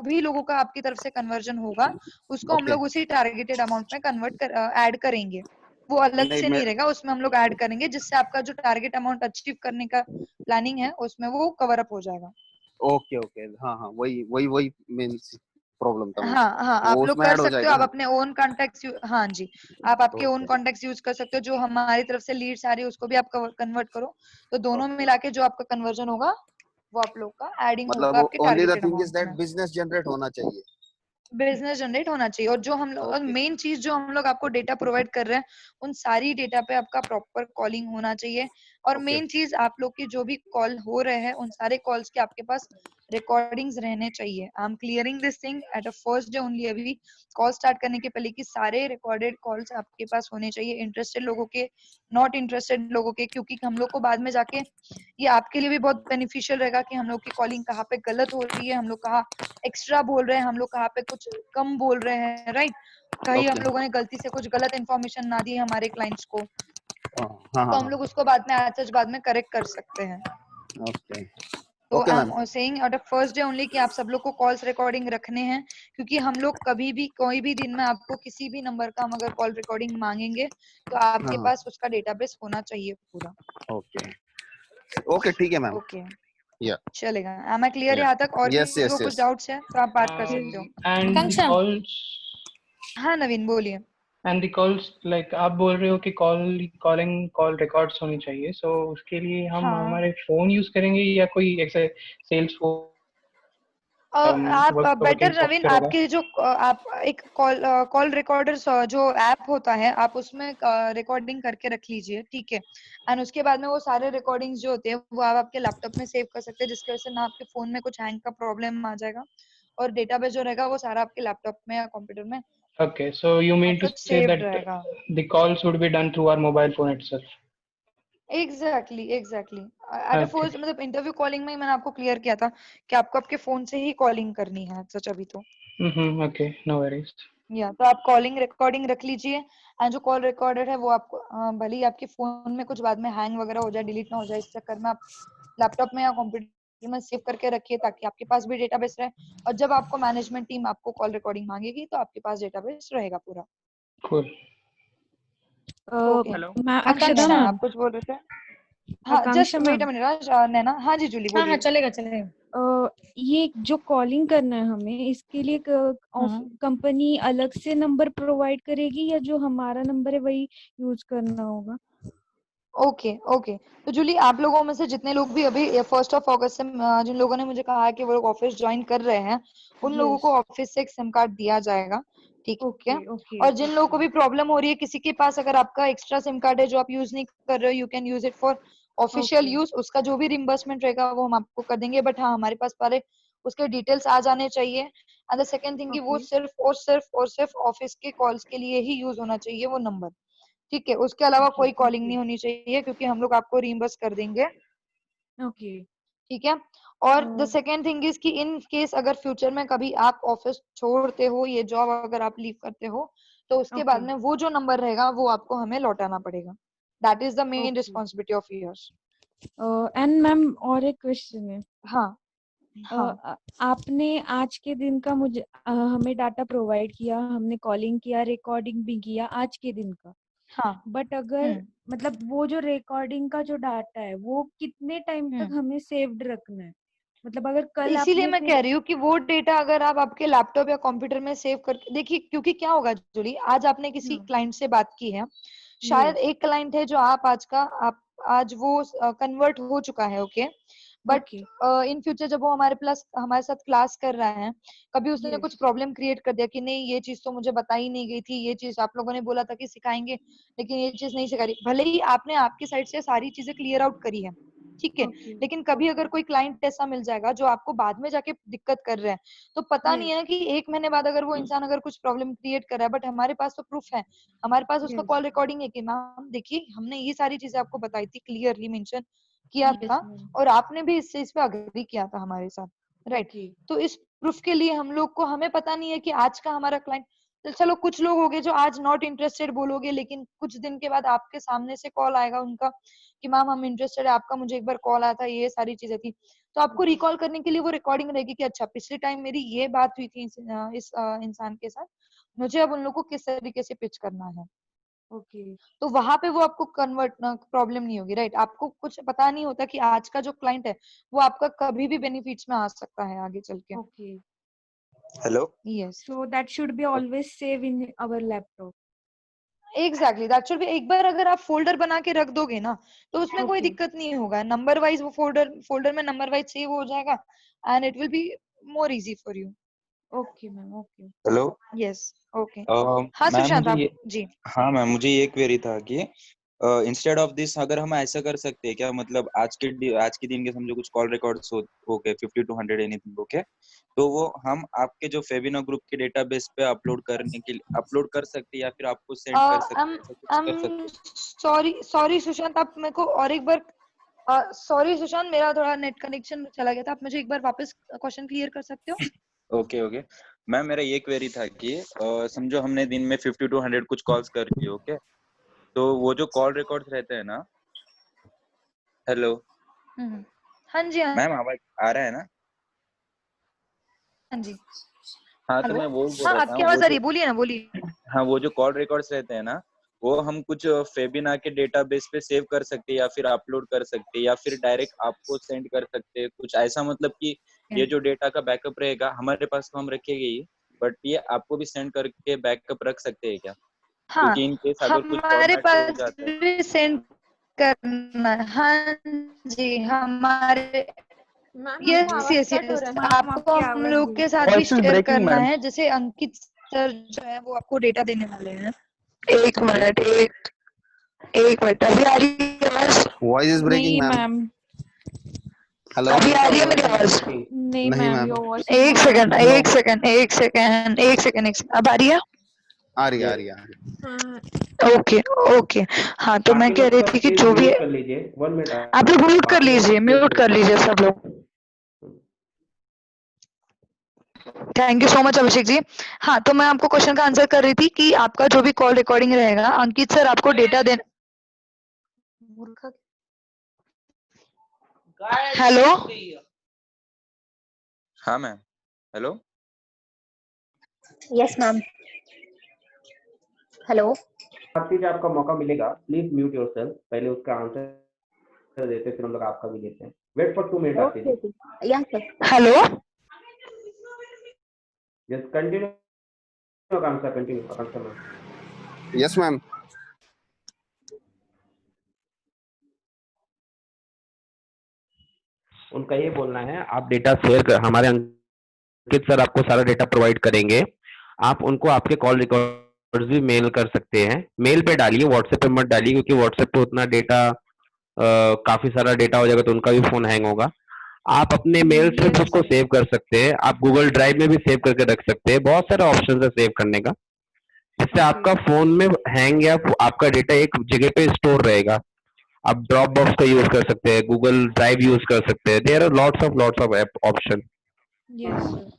भी लोगों का आपकी तरफ से कन्वर्जन होगा, उसको हम ओके। लोग उसी टारगेटेड अमाउंट में कन्वर्ट कर ऐड करेंगे। वो अलग नहीं से मैं, नहीं रहेगा, उसमें हम लोग ऐड करेंगे, जिससे आपका जो टारगेट अमाउंट अचीव करने का प्लानिंग है उसमें वो कवर अप हो जाएगा। ओके ओके, हाँ हाँ, वही वही वही मीन्स प्रॉब्लम था मैम, हाँ हाँ वो आप लोग उसमें कर ऐड हो सकते हो, जाएगा आप ना? अपने ओन कॉन्टेक्ट, हाँ जी, आप आपके ओन ओके। कॉन्टेक्ट यूज कर सकते हो, जो हमारी तरफ से लीड्स आ रही है उसको भी आप कन्वर्ट करो, तो दोनों में ओके, मिला के जो आपका कन्वर्जन होगा वो आप लोग का एडिंग होगा मतलब आपके only the targeted thing is amount that में। बिजनेस जनरेट होना चाहिए। बिजनेस जनरेट होना चाहिए, और जो हम लोग, और ओके मेन चीज जो हम लोग आपको डेटा प्रोवाइड कर रहे हैं, उन सारी डेटा पे आपका प्रॉपर कॉलिंग होना चाहिए। और ओके मेन चीज आप लोग की जो भी कॉल हो रहे हैं उन सारे कॉल्स के आपके पास रिकॉर्डिंग्स रहने चाहिए। I am clearing this thing at a first day only, अभी कॉल स्टार्ट करने के पहले, कि सारे रिकॉर्डेड कॉल्स आपके पास होने चाहिए, इंटरेस्टेड लोगों के, नॉट इंटरेस्टेड लोगों के, क्योंकि हम लोग को बाद में जाके ये आपके लिए भी बहुत बेनिफिशियल रहेगा कि हम लोग की कॉलिंग कहाँ पे गलत हो रही है, हम लोग कहाँ एक्स्ट्रा बोल रहे हैं, हम लोग कहाँ पे कुछ कम बोल रहे हैं, राइट, कहीं हम ओके लोगों ने गलती से कुछ गलत इन्फॉर्मेशन ना दी हमारे क्लाइंट्स को। हाँ तो हम लोग उसको बाद में आज सच बाद में करेक्ट कर सकते हैं। ओके तो okay I ma'am. Am saying on the first day only कि आप सब लोग को कॉल्स रिकॉर्डिंग रखने हैं, क्योंकि हम लोग कभी भी कोई भी दिन में आपको किसी भी नंबर का हम अगर कॉल रिकॉर्डिंग मांगेंगे तो आपके हाँ पास उसका डेटाबेस होना चाहिए पूरा। ओके ओके ठीक है मैम। ओके या चलेगा। एम आई क्लियर यहाँ तक? और यस किसी को यस कुछ यस। डाउट्स है तो आप बात कर सकते हो। And the आकांक्षा calls हाँ नवीन बोलिए। and the calls like आप बोल रहे हो कि कॉल रिकॉर्ड्स होनी चाहिए, so उसके लिए हम हाँ हमारे फोन यूज करेंगे या कोई ऐसे सेल्स आप बेटर वर्किंग नवीन सॉफ्टवेयर होगा? आपके जो आप एक कॉल रिकॉर्डर जो ऐप होता है आप उसमें रिकॉर्डिंग करके रख लीजिए, ठीक है। एंड उसके बाद में वो सारे रिकॉर्डिंग्स जो होते हैं वो आप आपके लैपटॉप में सेव कर सकते हैं, जिसकी वजह से ना आपके फोन में कुछ हैंग का प्रॉब्लम आ जाएगा और डेटाबेस जो रहेगा वो सारा आपके लैपटॉप में या कंप्यूटर में Okay, so you mean to आपका say सेव्ड that रहेगा। the calls would be done through our mobile phone itself? Exactly exactly at a Okay. First मतलब इंटरव्यू कॉलिंग में ही मैंने आपको क्लियर किया था कि आपको आपके फोन से ही कॉलिंग करनी है सच अभी तो। Okay, no worries. या तो आप कॉलिंग रिकॉर्डिंग रख लीजिए एंड जो कॉल रिकॉर्डर है वो आपको भले ही आपके फोन में कुछ बाद में हैंग वगैरह हो जाए, डिलीट ना हो जाए, इस चक्कर में आप लैपटॉप में या कंप्यूटर में सेव करके रखिए ताकि आपके पास भी डेटाबेस रहे और जब आपको मैनेजमेंट टीम आपको कॉल रिकॉर्डिंग मांगेगी तो आपके पास डेटाबेस रहेगा पूरा। Cool. ओके हेलो मैं ओके अक्षदा नैना मैम। आप कुछ बोल रहे थे? हाँ just Akanksha wait a ma'am, minute Raj. Naina हाँ जी जूली हाँ हाँ बोलिए। चलेगा चलेगा। ये जो कॉलिंग करना है हमें, इसके लिए कंपनी अलग से नंबर प्रोवाइड करेगी या जो हमारा नंबर है वही यूज करना होगा? ओके ओके तो जूली आप लोगों में से जितने लोग भी अभी 1 अगस्त से जिन लोगों ने मुझे कहा है कि वो लोग ऑफिस ज्वाइन कर रहे हैं उन लोगों को यस। ऑफिस से एक सिम कार्ड दिया जाएगा, ठीक है। ओके ओके और जिन लोगों को ओके भी प्रॉब्लम हो रही है, किसी के पास अगर आपका एक्स्ट्रा सिम कार्ड है जो आप यूज नहीं कर रहे हो, you can use it for official okay use, उसका जो भी रिम्बर्समेंट रहेगा वो हम आपको कर देंगे। बट हाँ हमारे पास पहले उसके डिटेल्स आ जाने चाहिए। एंड द सेकंड थिंग कि वो ओके सिर्फ ऑफिस के कॉल्स के लिए ही यूज होना चाहिए वो नंबर, ठीक है। उसके अलावा ओके कोई कॉलिंग ओके नहीं होनी चाहिए क्योंकि हम लोग आपको रीइंबर्स कर देंगे, ओके। ठीक है। और द सेकेंड थिंग इज कि इन केस अगर फ्यूचर में कभी आप ऑफिस छोड़ते हो, ये जॉब अगर आप लीव करते हो तो उसके बाद ओके में वो जो नंबर रहेगा वो आपको हमें लौटाना पड़ेगा। That is the main okay. Responsibility of yours. And ma'am और एक क्वेश्चन है। हाँ हाँ आपने आज के दिन का मुझे हमें डाटा प्रोवाइड किया, हमने कॉलिंग किया, रिकॉर्डिंग भी किया आज के दिन का। हाँ बट अगर मतलब वो जो रिकॉर्डिंग का जो डाटा है वो कितने टाइम तक हमें सेव्ड रखना है? मतलब अगर कल इसीलिए आपने मैं कह फिर रही हूँ कि वो डेटा अगर आप आपके लैपटॉप या कंप्यूटर में सेव करके देखिए, क्योंकि क्या होगा जूली, आज आपने किसी क्लाइंट से बात की है, शायद यस एक क्लाइंट है जो आप आज वो कन्वर्ट हो चुका है, okay. But okay in future जब वो हमारे साथ क्लास कर रहा है, कभी उसने कुछ यस प्रॉब्लम क्रिएट कर दिया कि नहीं ये चीज तो मुझे बताई नहीं गई थी, ये चीज आप लोगों ने बोला था कि सिखाएंगे लेकिन ये चीज नहीं सिखा रही, भले ही आपने आपकी साइड से सारी चीजें क्लियर आउट करी है, ठीक है। ओके लेकिन कभी ओके अगर कोई क्लाइंट ऐसा मिल जाएगा जो आपको बाद में जाके दिक्कत कर रहा है, तो पता नहीं यस है कि 1 महीने बाद अगर वो इंसान अगर कुछ प्रॉब्लम क्रिएट कर रहा है, बट हमारे पास तो प्रूफ है, हमारे पास उसका यस कॉल रिकॉर्डिंग है कि मैम देखिए हमने ये सारी चीजें आपको बताई थी, क्लियरली मेंशन किया यस था मैम। और आपने भी इस चीज पे अग्री किया था हमारे साथ, राइट। ओके तो इस प्रूफ के लिए हम लोग को हमें पता नहीं है कि आज का हमारा क्लाइंट, चलो कुछ लोग होंगे जो आज नॉट इंटरेस्टेड बोलोगे लेकिन कुछ दिन के बाद आपके सामने से कॉल आएगा उनका कि मैम हम इंटरेस्टेड है, आपका मुझे एक बार कॉल आया था, ये सारी चीजें थी, तो आपको ओके रिकॉल करने के लिए वो रिकॉर्डिंग रहेगी कि अच्छा पिछले टाइम मेरी ये बात हुई थी इस इंसान के साथ, मुझे अब उन लोगों को किस तरीके से पिच करना है। ओके तो वहां पे वो आपको कन्वर्ट प्रॉब्लम नहीं होगी, राइट। आपको कुछ पता नहीं होता कि आज का जो क्लाइंट है वो आपका कभी भी बेनिफिट्स में आ सकता है आगे चल के। Okay. Hello. Yes so that should be always save in our laptop. Exactly that should be. एक बार अगर आप फोल्डर बना के रख दोगे ना तो उसमें कोई ओके दिक्कत नहीं होगा, नंबर वाइज वो फोल्डर में नंबर वाइज सेव हो जाएगा and it will be more easy for you. Okay ma'am okay. Hello. Yes okay. हाँ मैम सुशांत आप जी। हाँ मैम, मुझे ये क्वेरी था कि इंस्टेड ऑफ दिस अगर हम ऐसा कर सकते हैं क्या, मतलब आज के दिन के समझो कुछ कॉल रिकॉर्ड्स हो गए 50 to 100 एनीथिंग, ओके, तो वो हम आपके जो फेबिनो ग्रुप के डेटाबेस पे अपलोड करने के लिए अपलोड कर सकते हैं या फिर आपको सेंड कर सकते हैं, ऐसा कुछ कर सकते हैं? सॉरी सॉरी सुशांत आप मेरे को और एक बार सॉरी सुशांत मेरा थोड़ा नेट कनेक्शन चला गया था, आप मुझे एक बार वापस क्वेश्चन क्लियर कर सकते हो? ओके ओके मैम, मेरा ये क्वेरी था कि समझो हमने दिन में 50 to 100 कुछ कॉल्स कर लिए, ओके, तो वो जो कॉल रिकॉर्ड्स रहते हैं ना, हेलो हाँ जी, हाँ मैम, आवाज आ रहा है ना? हाँ जी। हाँ, तो हेलो, मैं वो बोल हाँ रहा था, आपकी वो आवाज आ रही जो है, बोलिए ना, बोलिए। हाँ, वो जो कॉल रिकॉर्ड्स रहते हैं ना, वो हम कुछ फेबिना के डेटाबेस पे सेव कर सकते हैं, या फिर अपलोड कर सकते हैं, या फिर डायरेक्ट आपको सेंड कर सकते हैं, कुछ ऐसा। मतलब कि ये जो डेटा का बैकअप रहेगा हमारे पास तो हम रखेंगे ही, बट ये आपको भी सेंड करके बैकअप रख सकते हैं क्या? हाँ, क्योंकि इन केस अगर कुछ हमारे फॉर्मेट हो पास जाता है। भी सेंड करना है। हाँ जी, हमारे मैम यस आपका आवाज यस कट हो यस रहा है। मैम आपको आपकी हम आवाज लोग नहीं के साथ भी वॉइस इज शेयर ब्रेकिंग करना मैम। है। जैसे अंकित सर जो है वो आपको डेटा देने वाले हैं। एक मिनट, एक मिनट, अभी आ रही है आवाज? वॉइस इज ब्रेकिंग नहीं मैम। मैम, हेलो, अभी आ उनका रही है वॉइस मेरी इज आवाज? ब्रेकिंग। नहीं नहीं ma'am, ma'am, your voice is एक नॉट सेकंड, ऑडिबल। एक सेकंड, एक सेकंड, एक सेकंड, एक सेकंड, अब आ रही है? आ रही है, ये आ रही है, आ रही है। हाँ ओके ओके। हाँ, तो मैं बाकी कह लोग रही सब थी कि प्लीज जो भी म्यूट कर लीजिए, 1 मिनट। आप लोग म्यूट कर बाकी लोग लीजिए, सब प्लीज म्यूट कर म्यूट लीजिए सब लोग। Thank you so much Abhishek ji. हाँ, तो मैं आपको क्वेश्चन का आंसर कर रही थी कि आपका जो भी कॉल रिकॉर्डिंग रहेगा, अंकित सर आपको डेटा देना। हेलो, हाँ ma'am, hello. Yes, ma'am. Hello. Bharti ji, आपका मौका मिलेगा, प्लीज म्यूट योरसेल्फ। पहले उसका आंसर देते हैं, फिर हम लोग आपका भी लेते हैं। Wait for 2 minute Aarti Okay. जी। Okay. Yeah, sir. Hello, just continue Akanksha, continue Akanksha ma'am. Yes ma'am. उनका ये बोलना है, आप डेटा शेयर कर, हमारे अंकित सर आपको सारा डेटा प्रोवाइड करेंगे। आप उनको आपके कॉल रिकॉर्ड्स भी मेल कर सकते हैं। मेल पे डालिए, व्हाट्सएप पे मत डालिए, क्योंकि व्हाट्सएप पे उतना डेटा, काफी सारा डेटा हो जाएगा तो उनका भी फोन हैंग होगा। आप अपने मेल से भी यस उसको सेव कर सकते हैं, आप गूगल ड्राइव में भी सेव करके रख सकते हैं। बहुत सारे ऑप्शन है सेव करने का, जिससे ओके आपका फोन में हैंग या आपका डेटा एक जगह पे स्टोर रहेगा। आप ड्रॉप बॉक्स का यूज कर सकते हैं, गूगल ड्राइव यूज कर सकते हैं। There are lots of app option. Yes sir.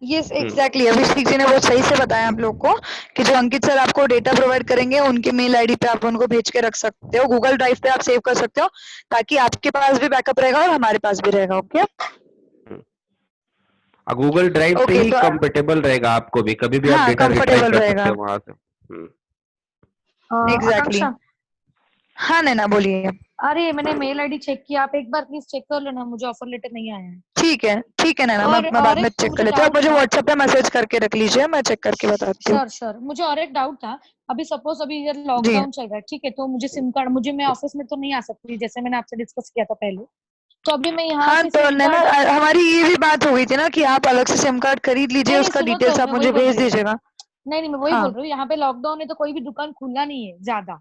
Yes exactly, Abhishek ji ने बहुत सही से बताया आप लोग को कि जो अंकित सर आपको डेटा प्रोवाइड करेंगे उनके मेल आईडी पे आप उनको भेज के रख सकते हो, गूगल ड्राइव पे आप सेव कर सकते हो, ताकि आपके पास भी बैकअप रहेगा और हमारे पास भी रहेगा। ओके गूगल ड्राइव से ओके, ही तो कंफर्टेबल रहेगा, आपको भी कभी भी आप हाँ डेटा रिट्राइव कंफर्टेबल कर सकते रहेगा हो वहां से। एग्जैक्टली। आकांक्षा, हाँ नैना बोलिए। अरे मैंने मेल आईडी चेक किया, आप एक बार प्लीज चेक कर लेना, मुझे ऑफर लेटर नहीं आया है। ठीक है नैना, मैं और बाद में एक चेक कर मुझे लेती हूँ। आप डाउट मुझे था। व्हाट्सएप पे मैसेज करके रख लीजिए, मैं चेक करके बताती हूँ। श्योर, मुझे और एक डाउट था। अभी सपोज अभी ये जी लॉकडाउन चल रहा है, ठीक है, तो मुझे सिम कार्ड, मुझे मैं ऑफिस में तो नहीं आ सकती जैसे मैंने आपसे डिस्कस किया था पहले, तो अभी मैं यहाँ हाँ, से तो सिम नैना कार्ड। हमारी ये भी बात हो गई थी ना कि आप अलग से सिम कार्ड खरीद लीजिए, नहीं नहीं, उसका सुनो तो, डिटेल्स आप मैं वही मुझे बोल भेज रही हूँ। दीजिएगा। नहीं, मैं वही हाँ बोल रही हूँ, यहाँ पे लॉकडाउन है तो कोई भी दुकान खुला नहीं है ज्यादा,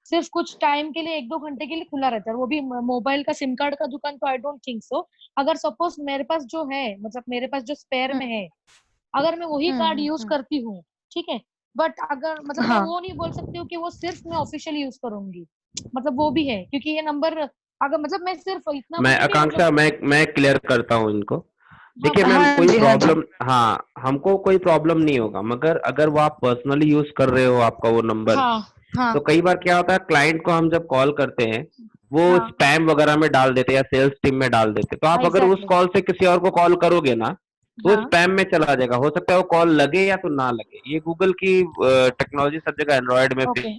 सिर्फ कुछ टाइम के लिए 1-2 घंटे के लिए खुला रहता है, वो भी मोबाइल का सिम कार्ड का दुकान, तो आई डोंट थिंक सो। अगर सपोज मेरे पास जो है, मतलब मेरे पास जो स्पेयर में है, अगर मैं वही कार्ड यूज हम्म। करती हूँ, ठीक है, बट अगर मतलब मैं हाँ वो नहीं बोल सकती हूँ कि वो सिर्फ मैं ऑफिशियल यूज करूंगी, मतलब वो भी है, क्योंकि ये नंबर, अगर मतलब मैं सिर्फ इतना मैं बोलूंगी मतलब। आकांक्षा, मैं क्लियर करता हूँ इनको। हाँ देखिए मैम, बोलिए। कोई हाँ जी प्रॉब्लम, हाँ, हमको कोई प्रॉब्लम नहीं होगा, मगर अगर वो आप पर्सनली यूज कर रहे हो आपका वो नंबर, हाँ हाँ तो कई बार क्या होता है, क्लाइंट को हम जब कॉल करते हैं वो हाँ स्पैम वगैरह में डाल देते हैं या सेल्स टीम में डाल देते हैं। तो आप अगर उस एग्जैक्टली। कॉल से किसी और को कॉल करोगे ना, तो वो हाँ स्पैम में चला जाएगा। हो सकता है वो कॉल लगे या तो ना लगे। ये गूगल की टेक्नोलॉजी सब जगह, एंड्रॉयड में भी। Okay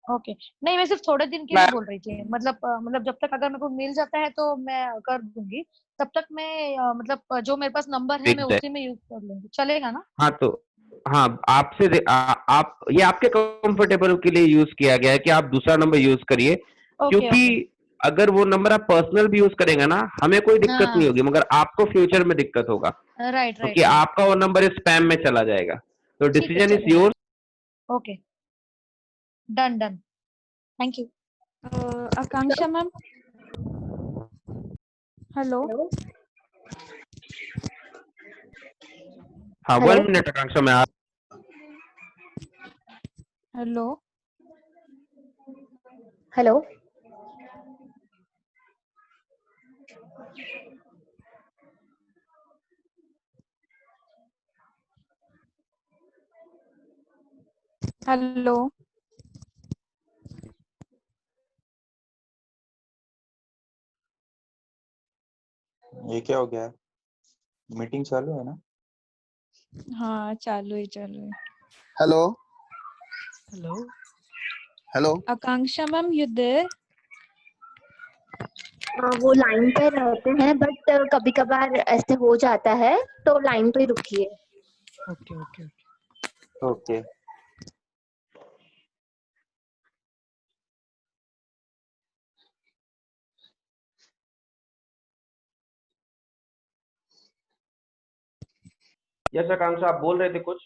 okay. नहीं, मैं सिर्फ थोड़े दिन के लिए बोल रही थी, मतलब जब तक अगर मेरे को मिल जाता है तो मैं कर दूंगी, तब तक मैं जो मेरे पास नंबर है मैं उसी में यूज कर लूंगी, चलेगा ना? हाँ तो, हाँ, आपसे आप, ये आपके कंफर्टेबल के लिए यूज किया गया है कि आप दूसरा नंबर यूज करिए, ओके क्योंकि ओके। अगर वो नंबर आप पर्सनल भी यूज करेंगे ना, हमें कोई दिक्कत नहीं हाँ, होगी, मगर आपको फ्यूचर में दिक्कत होगा, राइट क्योंकि राइट राइट। आपका वो नंबर स्पैम में चला जाएगा। तो ठीक है, डिसीजन इज चलेगा। Your. Okay, done done, thank you. Akanksha ma'am, hello. Hello. हाँ, Hello. 1 मिनट आकांक्षा, मैं हेलो। Hello. हेलो। ये क्या हो गया? मीटिंग चालू है ना? हाँ चालू है hello hello hello Akanksha ma'am you there? वो लाइन पे रहते हैं बट कभी कभार ऐसे हो जाता है तो लाइन पे रुकिए। Okay okay okay. यस आकांक्षा, आप बोल रहे थे कुछ?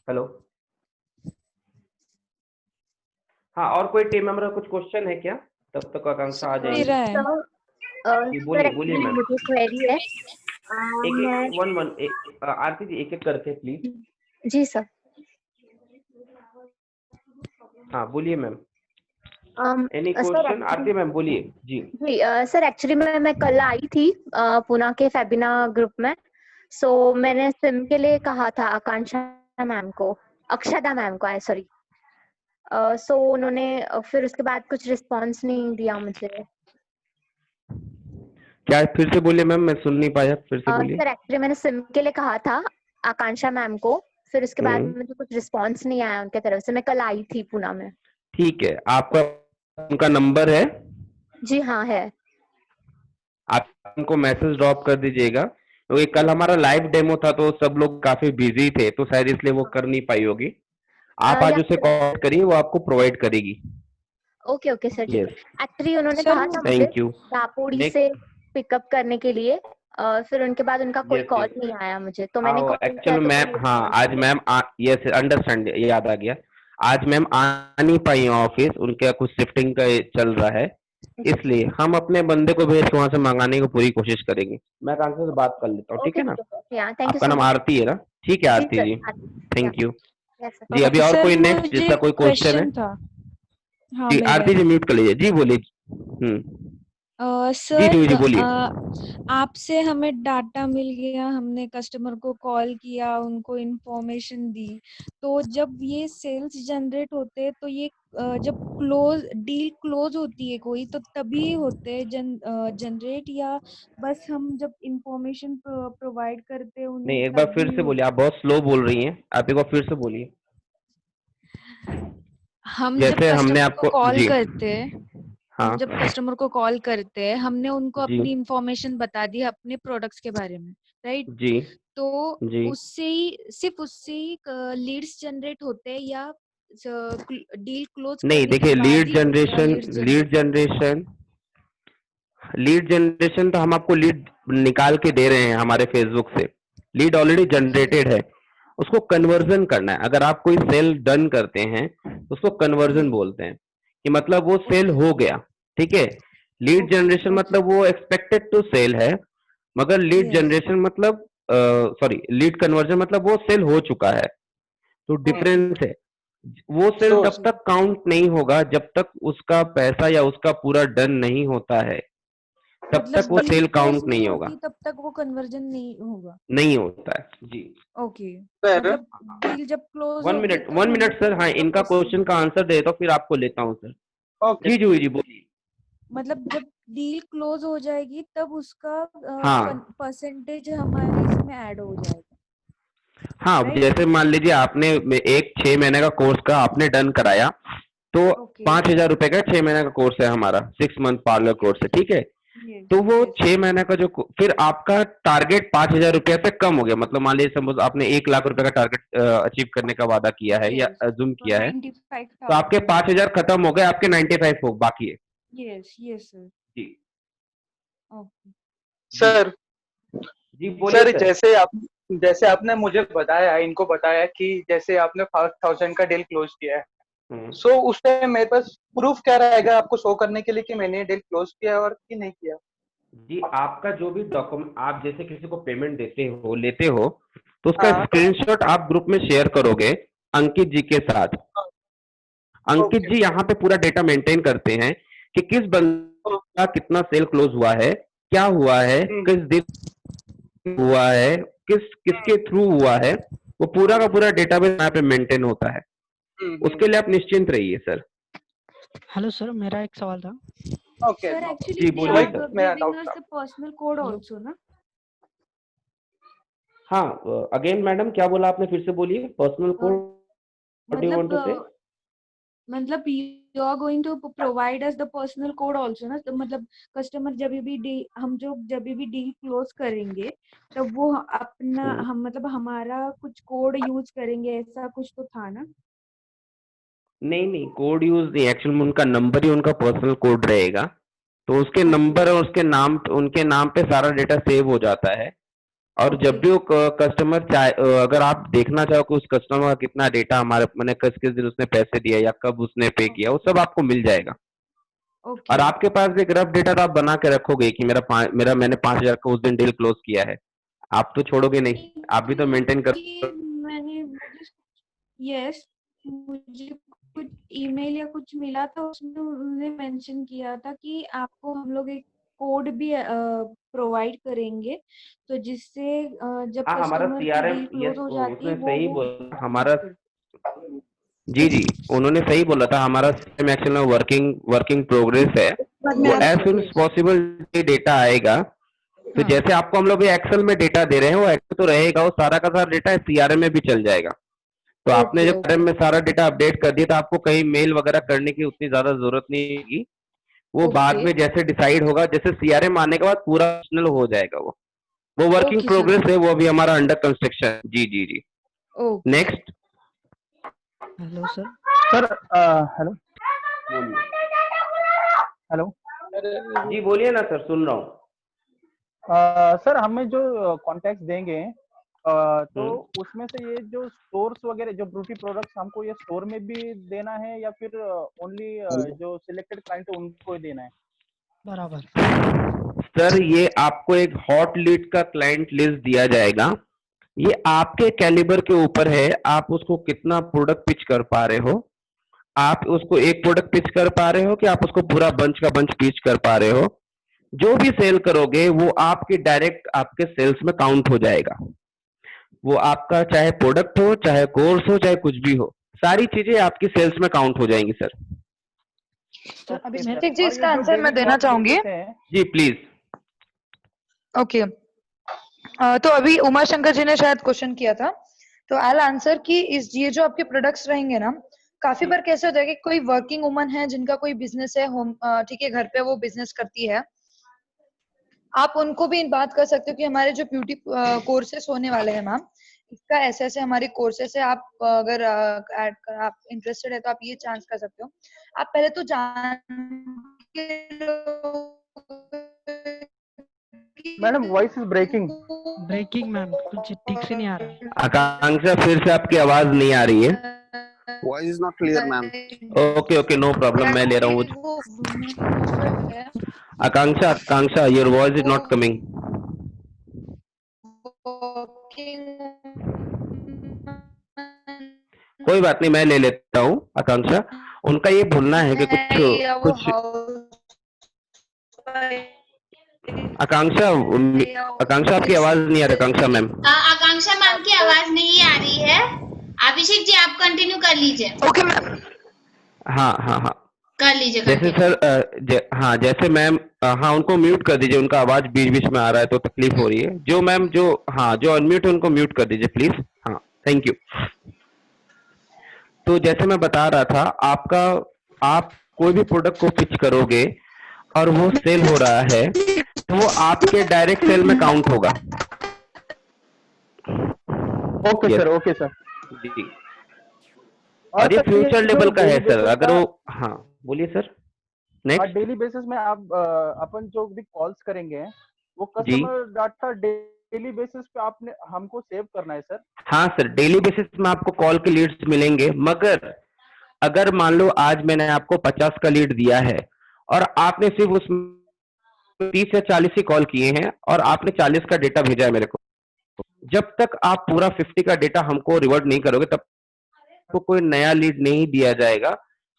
हेलो। हाँ, और कोई टीम मेंबर का कुछ क्वेश्चन है क्या? तब तक आकांक्षा आ जाएगी। मेरा है। जी सर बोलिए एक्चुअली मैम। मुझे क्वेरी है। एक मैं एक वन आरती जी, एक एक करके प्लीज। Ji sir. हाँ बोलिए ma'am. Any sir question? Aarti ma'am बोलिए जी। जी सर एक्चुअली मैं कल आई थी पुणे के फेबिना ग्रुप में। सो मैंने सिम के लिए कहा था आकांक्षा मैम को, अक्षदा मैम को, सॉरी। सो उन्होंने फिर उसके बाद कुछ रिस्पांस नहीं दिया मुझे। क्या फिर से बोलिए मैम, मैं सुन नहीं पाया, फिर से बोलिए। सर एक्चुअली मैंने सिम के लिए कहा था आकांक्षा मैम को, फिर उसके बाद मुझे कुछ रिस्पांस नहीं आया उनके तरफ से। मैं कल आई थी पुणे में। ठीक है, आपका उनका नंबर है? जी हाँ है। आप उनको मैसेज ड्रॉप कर दीजिएगा, क्योंकि कल हमारा लाइव डेमो था तो सब लोग काफी बिजी थे, तो शायद इसलिए वो कर नहीं पाई होगी। आप आज या उसे कॉल करिए, वो आपको प्रोवाइड करेगी। ओके ओके सर ठीक यस, है। एक्चुअली उन्होंने सर कहा था मुझे थैंक यू। दापोड़ी नेक्स्ट। से पिकअप करने के लिए। फिर उनके बाद उनका कोई यस कॉल यस। नहीं आया मुझे, तो मैंने कॉल किया एक्चुअली तो मैम, कोई हाँ response आज नहीं मैम यस अंडरस्टैंड, याद आ गया। आज मैम आ नहीं पाई ऑफिस, उनका कुछ शिफ्टिंग का चल रहा है, आया। इसलिए हम अपने बंदे को भेज के वहां से मंगाने की पूरी कोशिश करेंगे। मैं आकांक्षा से बात कर लेता हूँ, ठीक ओके है ना? थैंक यू आपका सो नाम मच। आरती है ना? ठीक है जी आरती सर जी, या थैंक यू यस सर। जी। अभी और सर कोई नेक्स्ट मुझे जिसका कोई क्वेश्चन है? क्वेश्चन था। हाँ जी मेरा आरती है। जी म्यूट कर लीजिए जी, बोलिए। जी सर जी जी बोलिए। आपसे हमें डाटा मिल गया, हमने कस्टमर को कॉल किया, उनको इंफॉर्मेशन दी, तो जब ये सेल्स जनरेट होते हैं तो ये जब डील क्लोज होती है कोई, तो तभी होते हैं जनरेट, या बस हम जब इंफॉर्मेशन प्रोवाइड करते हैं नहीं, उन्हें एक बार फिर तभी से बोलिए, आप बहुत स्लो बोल रही हैं, आप एक बार फिर से बोलिए। हम जब जैसे हमने कस्टमर को आपको कॉल जी, करते हैं हाँ हम जब कस्टमर को कॉल करते हैं, हमने उनको जी अपनी इंफॉर्मेशन बता दी अपने प्रोडक्ट्स के बारे में, राइट? जी तो जी। उससे ही लीड्स जनरेट होते हैं, या डील क्लोज नहीं करने के देखिए, बाद ही leads generate lead generation lead generation तो हम आपको लीड निकाल के दे रहे हैं हमारे फेसबुक से। लीड ऑलरेडी जनरेटेड है, उसको कन्वर्जन करना है। अगर आप कोई सेल डन करते हैं तो उसको कन्वर्जन बोलते हैं, कि मतलब वो सेल हो गया, ठीक है। लीड जनरेशन मतलब वो एक्सपेक्टेड टू सेल है, मगर लीड जनरेशन मतलब सॉरी, लीड कन्वर्जन मतलब वो सेल हो चुका है, तो डिफरेंस है। वो सेल तो तब तक काउंट नहीं होगा जब तक उसका पैसा या उसका पूरा डन नहीं होता है, तब मतलब तक वो डील सेल क्लोज काउंट नहीं नहीं होगा। होती तब तक वो कन्वर्जन नहीं होगा। नहीं होता है जी। ओके, सर मतलब डील जब क्लोज वन होगी मिनट तब हमें सर, हाँ उसका इनका प्रोसेस। क्वेश्चन का आंसर देता हूँ, फिर आपको लेता हूँ सर। ओके जी जी जी बोलिए। मतलब जब डील क्लोज हो जाएगी तब उसका हाँ परसेंटेज हमारे इसमें ऐड हो जाएगा, हाँ, राइट? जैसे मान लीजिए आपने एक 6 महीने का कोर्स का आपने डन कराया, तो ओके 5,000 रुपए का 6 महीने का कोर्स है हमारा, 6 मंथ पार्लर कोर्स है, ठीक है। यस तो वो यस 6 महीने का जो फिर आपका टारगेट 5,000 रुपये से कम हो गया, मतलब मान लीजिए सपोज आपने 1 लाख रुपए का टारगेट अचीव करने का वादा किया है या यस अजूम तो किया है, तो आपके 95,000। 5,000 खत्म हो गए, आपके 95 हो बाकी है। Yes yes sir. जी ओके जी सर जी बोलिए सर सर। जैसे आपने मुझे बताया, इनको बताया कि जैसे आपने 5,000 का डील क्लोज किया है, सो उस टाइम मेरे पास प्रूफ क्या रहेगा आपको शो करने के लिए कि मैंने डील क्लोज किया और कि नहीं किया? जी आपका जो भी डॉक्यूमेंट, आप जैसे किसी को पेमेंट देते हो लेते हो, तो उसका हाँ स्क्रीनशॉट आप ग्रुप में शेयर करोगे अंकित जी के साथ। अंकित ओके जी यहाँ पे पूरा डेटा मेंटेन करते हैं कि किस बंदा का कितना सेल क्लोज हुआ है, क्या हुआ है, किस दिन हुआ है, किसके थ्रू हुआ है, वो पूरा का पूरा डेटाबेस यहाँ पे मेंटेन होता है। उसके लिए आप निश्चिंत रहिए सर। हेलो सर, मेरा एक सवाल था। ओके सर एक्चुअली जी दे बोलिए वही आर सर। मेरा गिविंग डाउट अस था। The personal code hello. Also ना। हाँ, अगेन मैडम क्या बोला आपने, फिर से बोलिए। Personal code, what do you want मतलब टू से? मतलब you are going to provide us the personal code also ना, तो मतलब कस्टमर जब भी डील क्लोज करेंगे तब वो अपना हम मतलब हमारा कुछ कोड यूज करेंगे, ऐसा कुछ तो था ना। नहीं नहीं, कोड यूज नहीं, एक्चुअल में उनका नंबर ही उनका पर्सनल कोड रहेगा। तो उसके नंबर और उसके नाम, उनके नाम पे सारा डेटा सेव हो जाता है। और जब भी वो कस्टमर चाहे, अगर आप देखना चाहो कि उस कस्टमर का कितना डेटा हमारे, मैंने किस किस दिन उसने पैसे दिया या कब उसने पे किया, वो सब आपको मिल जाएगा। और आपके पास एक रफ डेटा तो आप बना के रखोगे कि मेरा मैंने 5,000 का उस दिन डील क्लोज किया है। आप तो छोड़ोगे नहीं, आप भी तो मेंटेन कर। मैंने यस मुझे कुछ ईमेल या कुछ मिला था, उसमें उन्होंने मेंशन किया था कि आपको हम लोग एक कोड भी प्रोवाइड करेंगे, तो जिससे जब हाँ, हमारा कस्टमर की सीआरएम, डील क्लोज यस, हो जाती है उसने सही वो बोला हमारा। जी जी, उन्होंने सही बोला था, हमारा सिस्टम एक्चुअल में वर्किंग प्रोग्रेस है। वो as soon as possible data आएगा। तो जैसे आपको हम लोग एक्सेल में डेटा दे रहे हैं, वो एक्सेल तो रहेगा, वो सारा का सारा डेटा सीआरएम में भी चल जाएगा। तो आपने जब सीआरएम में सारा डेटा अपडेट कर दिया, तो आपको कहीं मेल वगैरह करने की उतनी ज्यादा जरूरत नहीं होगी। वो बाद में जैसे डिसाइड होगा, जैसे सीआरएम आने के बाद पूरा फंक्शनल हो जाएगा। वो वर्किंग प्रोग्रेस है, वो अभी हमारा अंडर कंस्ट्रक्शन। जी जी जी। Next. Hello sir. Sir hello hello जी बोलिए ना सर, सुन रहा हूँ। सर हमें जो कॉन्टैक्ट देंगे तो उसमें से ये जो स्टोर्स वगैरह जो ब्यूटी प्रोडक्ट्स हमको ये स्टोर में भी देना है या फिर ओनली जो सिलेक्टेड क्लाइंट है उनको ही देना है? बराबर। सर ये आपको एक हॉट लीड का क्लाइंट लिस्ट दिया जाएगा। ये आपके कैलिबर के ऊपर है, आप उसको कितना प्रोडक्ट पिच कर पा रहे हो। आप उसको एक प्रोडक्ट पिच कर पा रहे हो कि आप उसको पूरा बंच का बंच पिच कर पा रहे हो। जो भी सेल करोगे वो आपके डायरेक्ट आपके सेल्स में काउंट हो जाएगा। वो आपका चाहे प्रोडक्ट हो, चाहे कोर्स हो, चाहे कुछ भी हो, सारी चीजें आपकी सेल्स में काउंट हो जाएंगी सर। सर अभी Okay, मैं sir. एक जी और इसका ये जो आंसर मैं daily देना calls चाहूंगी। देते हैं, जी प्लीज। ओके, तो अभी उमा शंकर जी ने शायद क्वेश्चन किया था, तो आई आंसर कि इस ये जो आपके प्रोडक्ट्स रहेंगे ना, काफी बार कैसे होता है कि कोई वर्किंग वुमन है जिनका कोई बिजनेस है, होम ठीक है, घर पे वो बिजनेस करती है, आप उनको भी बात कर सकते हो कि हमारे जो ब्यूटी कोर्सेस होने वाले हैं मैम, इसका ऐसे ऐसे हमारे कोर्सेस है, आप अगर आप इंटरेस्टेड है तो आप ये चांस कर सकते हो। आप पहले तो जान के madam voice is breaking. Breaking ma'am, कुछ ठीक से नहीं आ रहा। आकांक्षा फिर से आपकी आवाज नहीं आ रही है। Voice is not clear ma'am. Okay okay, no problem, मैं ले रहा हूँ। Akanksha, Akanksha, your voice is not coming. कोई बात नहीं, मैं ले लेता हूँ आकांक्षा। उनका ये बोलना है कि कुछ आकांक्षा, आकांक्षा आपकी आवाज नहीं आ रही आकांक्षा मैम। आकांक्षा मैम की आवाज नहीं आ रही है। अभिषेक जी आप कंटिन्यू कर लीजिए। Okay ma'am. हाँ हाँ हाँ, कर लीजिए जैसे continue। सर हाँ जैसे मैम, हाँ उनको म्यूट कर दीजिए, उनका आवाज बीच बीच में आ रहा है तो तकलीफ हो रही है। जो मैम जो हाँ जो अनम्यूट है उनको म्यूट कर दीजिए प्लीज। हाँ थैंक यू। तो जैसे मैं बता रहा था, आप कोई भी प्रोडक्ट को पिच करोगे और वो सेल हो रहा है, तो वो आपके डायरेक्ट सेल में काउंट होगा। Okay sir, okay sir. जी, और ये फ्यूचर लेवल का है सर। अगर वो, हाँ बोलिए सर। नेक्स्ट। डेली बेसिस में आप अपन जो भी कॉल्स करेंगे वो जी कस्टमर डाटा डेली बेसिस पे आपने हमको सेव करना है सर? हाँ सर, डेली बेसिस में आपको कॉल के लीड्स मिलेंगे, मगर अगर मान लो आज मैंने आपको 50 का लीड दिया है और आपने सिर्फ उसमें 30 या 40 ही कॉल किए हैं और आपने 40 का डेटा भेजा है मेरे को, जब तक आप पूरा 50 का डेटा हमको रिवर्ट नहीं करोगे तब आपको कोई नया लीड नहीं दिया जाएगा,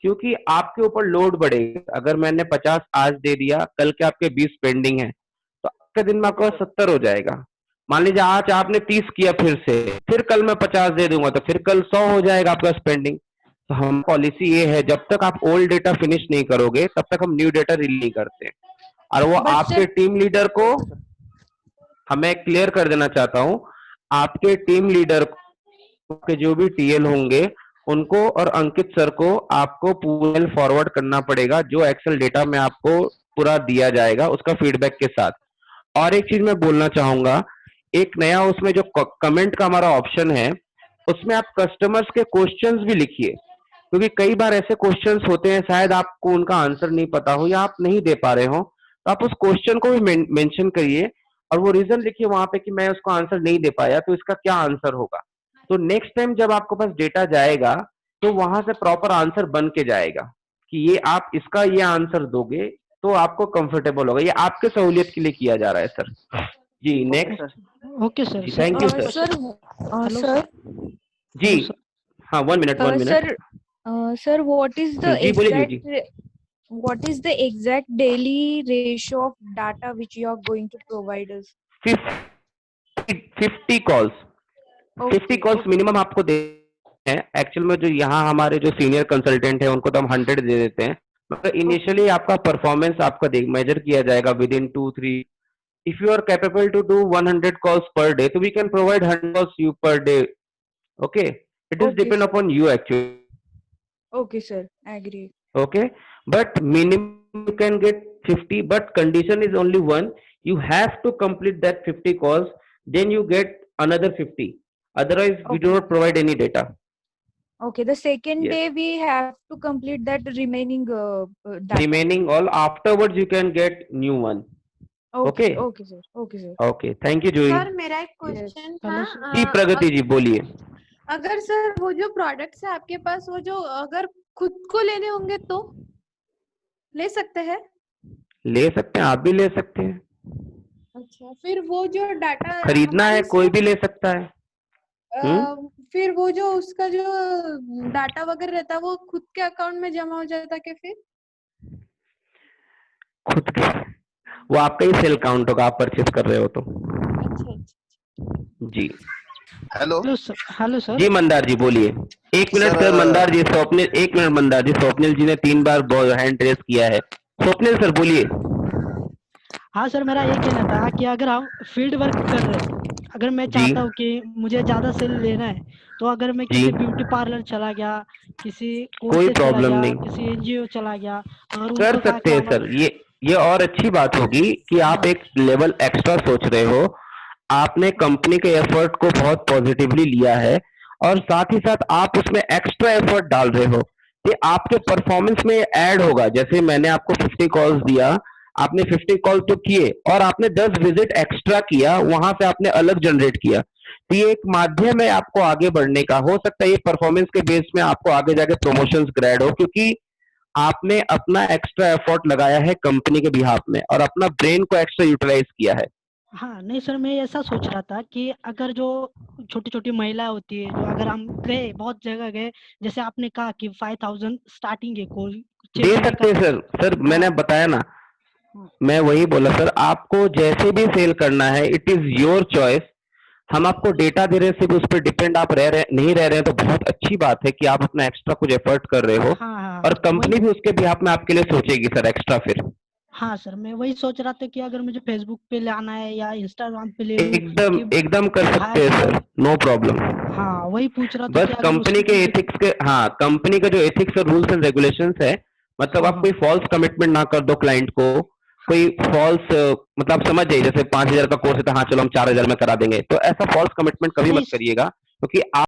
क्योंकि आपके ऊपर लोड बढ़ेगा। अगर मैंने 50 आज दे दिया, कल के आपके 20 पेंडिंग है, तो आपके दिन में आपका 70 हो जाएगा। मान लीजिए आज आपने 30 किया, फिर कल मैं 50 दे दूंगा तो फिर कल 100 हो जाएगा आपका स्पेंडिंग। तो हम पॉलिसी ये है, जब तक आप ओल्ड डेटा फिनिश नहीं करोगे तब तक हम न्यू डेटा रिलीज नहीं करते। और वो आपके टीम लीडर को, हमें क्लियर कर देना चाहता हूं, आपके टीम लीडर के जो भी टीएल होंगे उनको और अंकित सर को आपको पूरा फॉरवर्ड करना पड़ेगा, जो एक्सेल डेटा में आपको पूरा दिया जाएगा उसका फीडबैक के साथ। और एक चीज मैं बोलना चाहूंगा, एक नया उसमें जो कमेंट का हमारा ऑप्शन है, उसमें आप कस्टमर्स के क्वेश्चंस भी लिखिए, क्योंकि कई बार ऐसे क्वेश्चंस होते हैं शायद आपको उनका आंसर नहीं पता हो या आप नहीं दे पा रहे हो, तो आप उस क्वेश्चन को भी मेंशन करिए और वो रीजन लिखिए वहां पे कि मैं उसको आंसर नहीं दे पाया तो इसका क्या आंसर होगा। तो नेक्स्ट टाइम जब आपके पास डेटा जाएगा तो वहां से प्रॉपर आंसर बन के जाएगा कि ये आप इसका ये आंसर दोगे तो आपको कंफर्टेबल होगा। ये आपके सहूलियत के लिए किया जा रहा है सर। जी next. Okay sir. Thank you sir. Sir जी हाँ, 1 मिनट। सर व्हाट इज द जी बोलिए जी। what is the exact daily ratio of data which you are going to provide us? 50 calls, 50 calls minimum आपको दे हैं। एक्चुअल में जो यहाँ हमारे जो सीनियर कंसल्टेंट है उनको तो हम 100 दे देते हैं, मतलब इनिशियली आपका परफॉर्मेंस आपका मेजर किया जाएगा within 2-3। If you are capable to do 100 calls per day, तो we can provide 100 calls you per day. Okay, it is depend upon you actually. Okay sir, I agree. Okay, but minimum you can get 50, but condition is only one, you have to complete that 50 calls, then you get another 50, otherwise we do not provide any data. Okay, the second day we have to complete that remaining data. Remaining all, afterwards you can get new one. Okay sir. Okay, thank you Joey. Sir मेरा एक question था। जी प्रगति जी बोलिए। अगर sir वो जो products है आपके पास, वो जो अगर खुद को लेने होंगे तो ले सकते हैं? ले सकते हैं, आप भी ले सकते हैं। अच्छा, फिर वो जो डाटा खरीदना है कोई भी ले सकता है। फिर वो जो उसका जो डाटा वगैरह रहता है वो खुद के अकाउंट में जमा हो जाता है फिर? खुद के, वो आपका ही सेल काउंट होगा, आप परचेज कर रहे हो तो। जी हेलो सर। जी मंदार जी बोलिए। एक मिनट सर, मंदार जी स्वप्निल, एक मिनट मंदार जी, स्वप्निल जी ने 3 बार हैंड रेस किया है। स्वप्निल सर बोलिए। हाँ सर, मेरा ये कहना था कि अगर हम फील्ड वर्क कर रहे हैं, अगर मैं चाहता हूँ कि मुझे ज्यादा सेल लेना है, तो अगर मैं किसी ब्यूटी पार्लर चला गया, किसी कोई प्रॉब्लम नहीं, किसी एनजीओ चला गया, और कर सकते हैं सर। ये और अच्छी बात होगी कि आप एक लेवल एक्स्ट्रा सोच रहे हो, आपने कंपनी के एफर्ट को बहुत पॉजिटिवली लिया है और साथ ही साथ आप उसमें एक्स्ट्रा एफर्ट डाल रहे हो, ये आपके परफॉर्मेंस में ऐड होगा। जैसे मैंने आपको 50 कॉल्स दिया, आपने 50 कॉल तो किए और आपने 10 विजिट एक्स्ट्रा किया, वहां से आपने अलग जनरेट किया, तो ये एक माध्यम है आपको आगे बढ़ने का। हो सकता है ये परफॉर्मेंस के बेस में आपको आगे जाके प्रमोशंस ग्रेड हो, क्योंकि आपने अपना एक्स्ट्रा एफर्ट लगाया है कंपनी के बिहाफ में और अपना ब्रेन को एक्स्ट्रा यूटिलाइज किया है। हाँ नहीं सर, मैं ऐसा सोच रहा था कि अगर जो छोटी छोटी महिला होती है, जो अगर हम गए, बहुत जगह गए, जैसे आपने कहा कि 5000 स्टार्टिंग है, कोई दे सकते हैं सर। सर मैंने बताया ना, मैं वही बोला सर, आपको जैसे भी सेल करना है इट इज योर चॉइस। हम आपको डेटा दे रहे हैं, सिर्फ उस पर डिपेंड आप नहीं रह रहे हैं, तो बहुत अच्छी बात है कि आप अपना एक्स्ट्रा कुछ एफर्ट कर रहे हो। और कंपनी भी उसके बिहाफ में आपके लिए सोचेगी सर एक्स्ट्रा फिर। हाँ सर, मैं वही सोच रहा था कि अगर मुझे फेसबुक पे लाना है या इंस्टाग्राम पे ले, एकदम कर सकते हैं सर, नो प्रॉब्लम। हाँ वही पूछ रहा था। बस कंपनी के एथिक्स के, हाँ कंपनी का जो एथिक्स और रूल्स एंड रेगुलेशंस है, मतलब आप कोई फॉल्स कमिटमेंट ना कर दो क्लाइंट को, कोई फॉल्स मतलब समझ जाइए, जैसे 5000 का कोर्स है तो हाँ चलो हम 4000 में करा देंगे, तो ऐसा फॉल्स कमिटमेंट कभी मत करिएगा, क्योंकि आप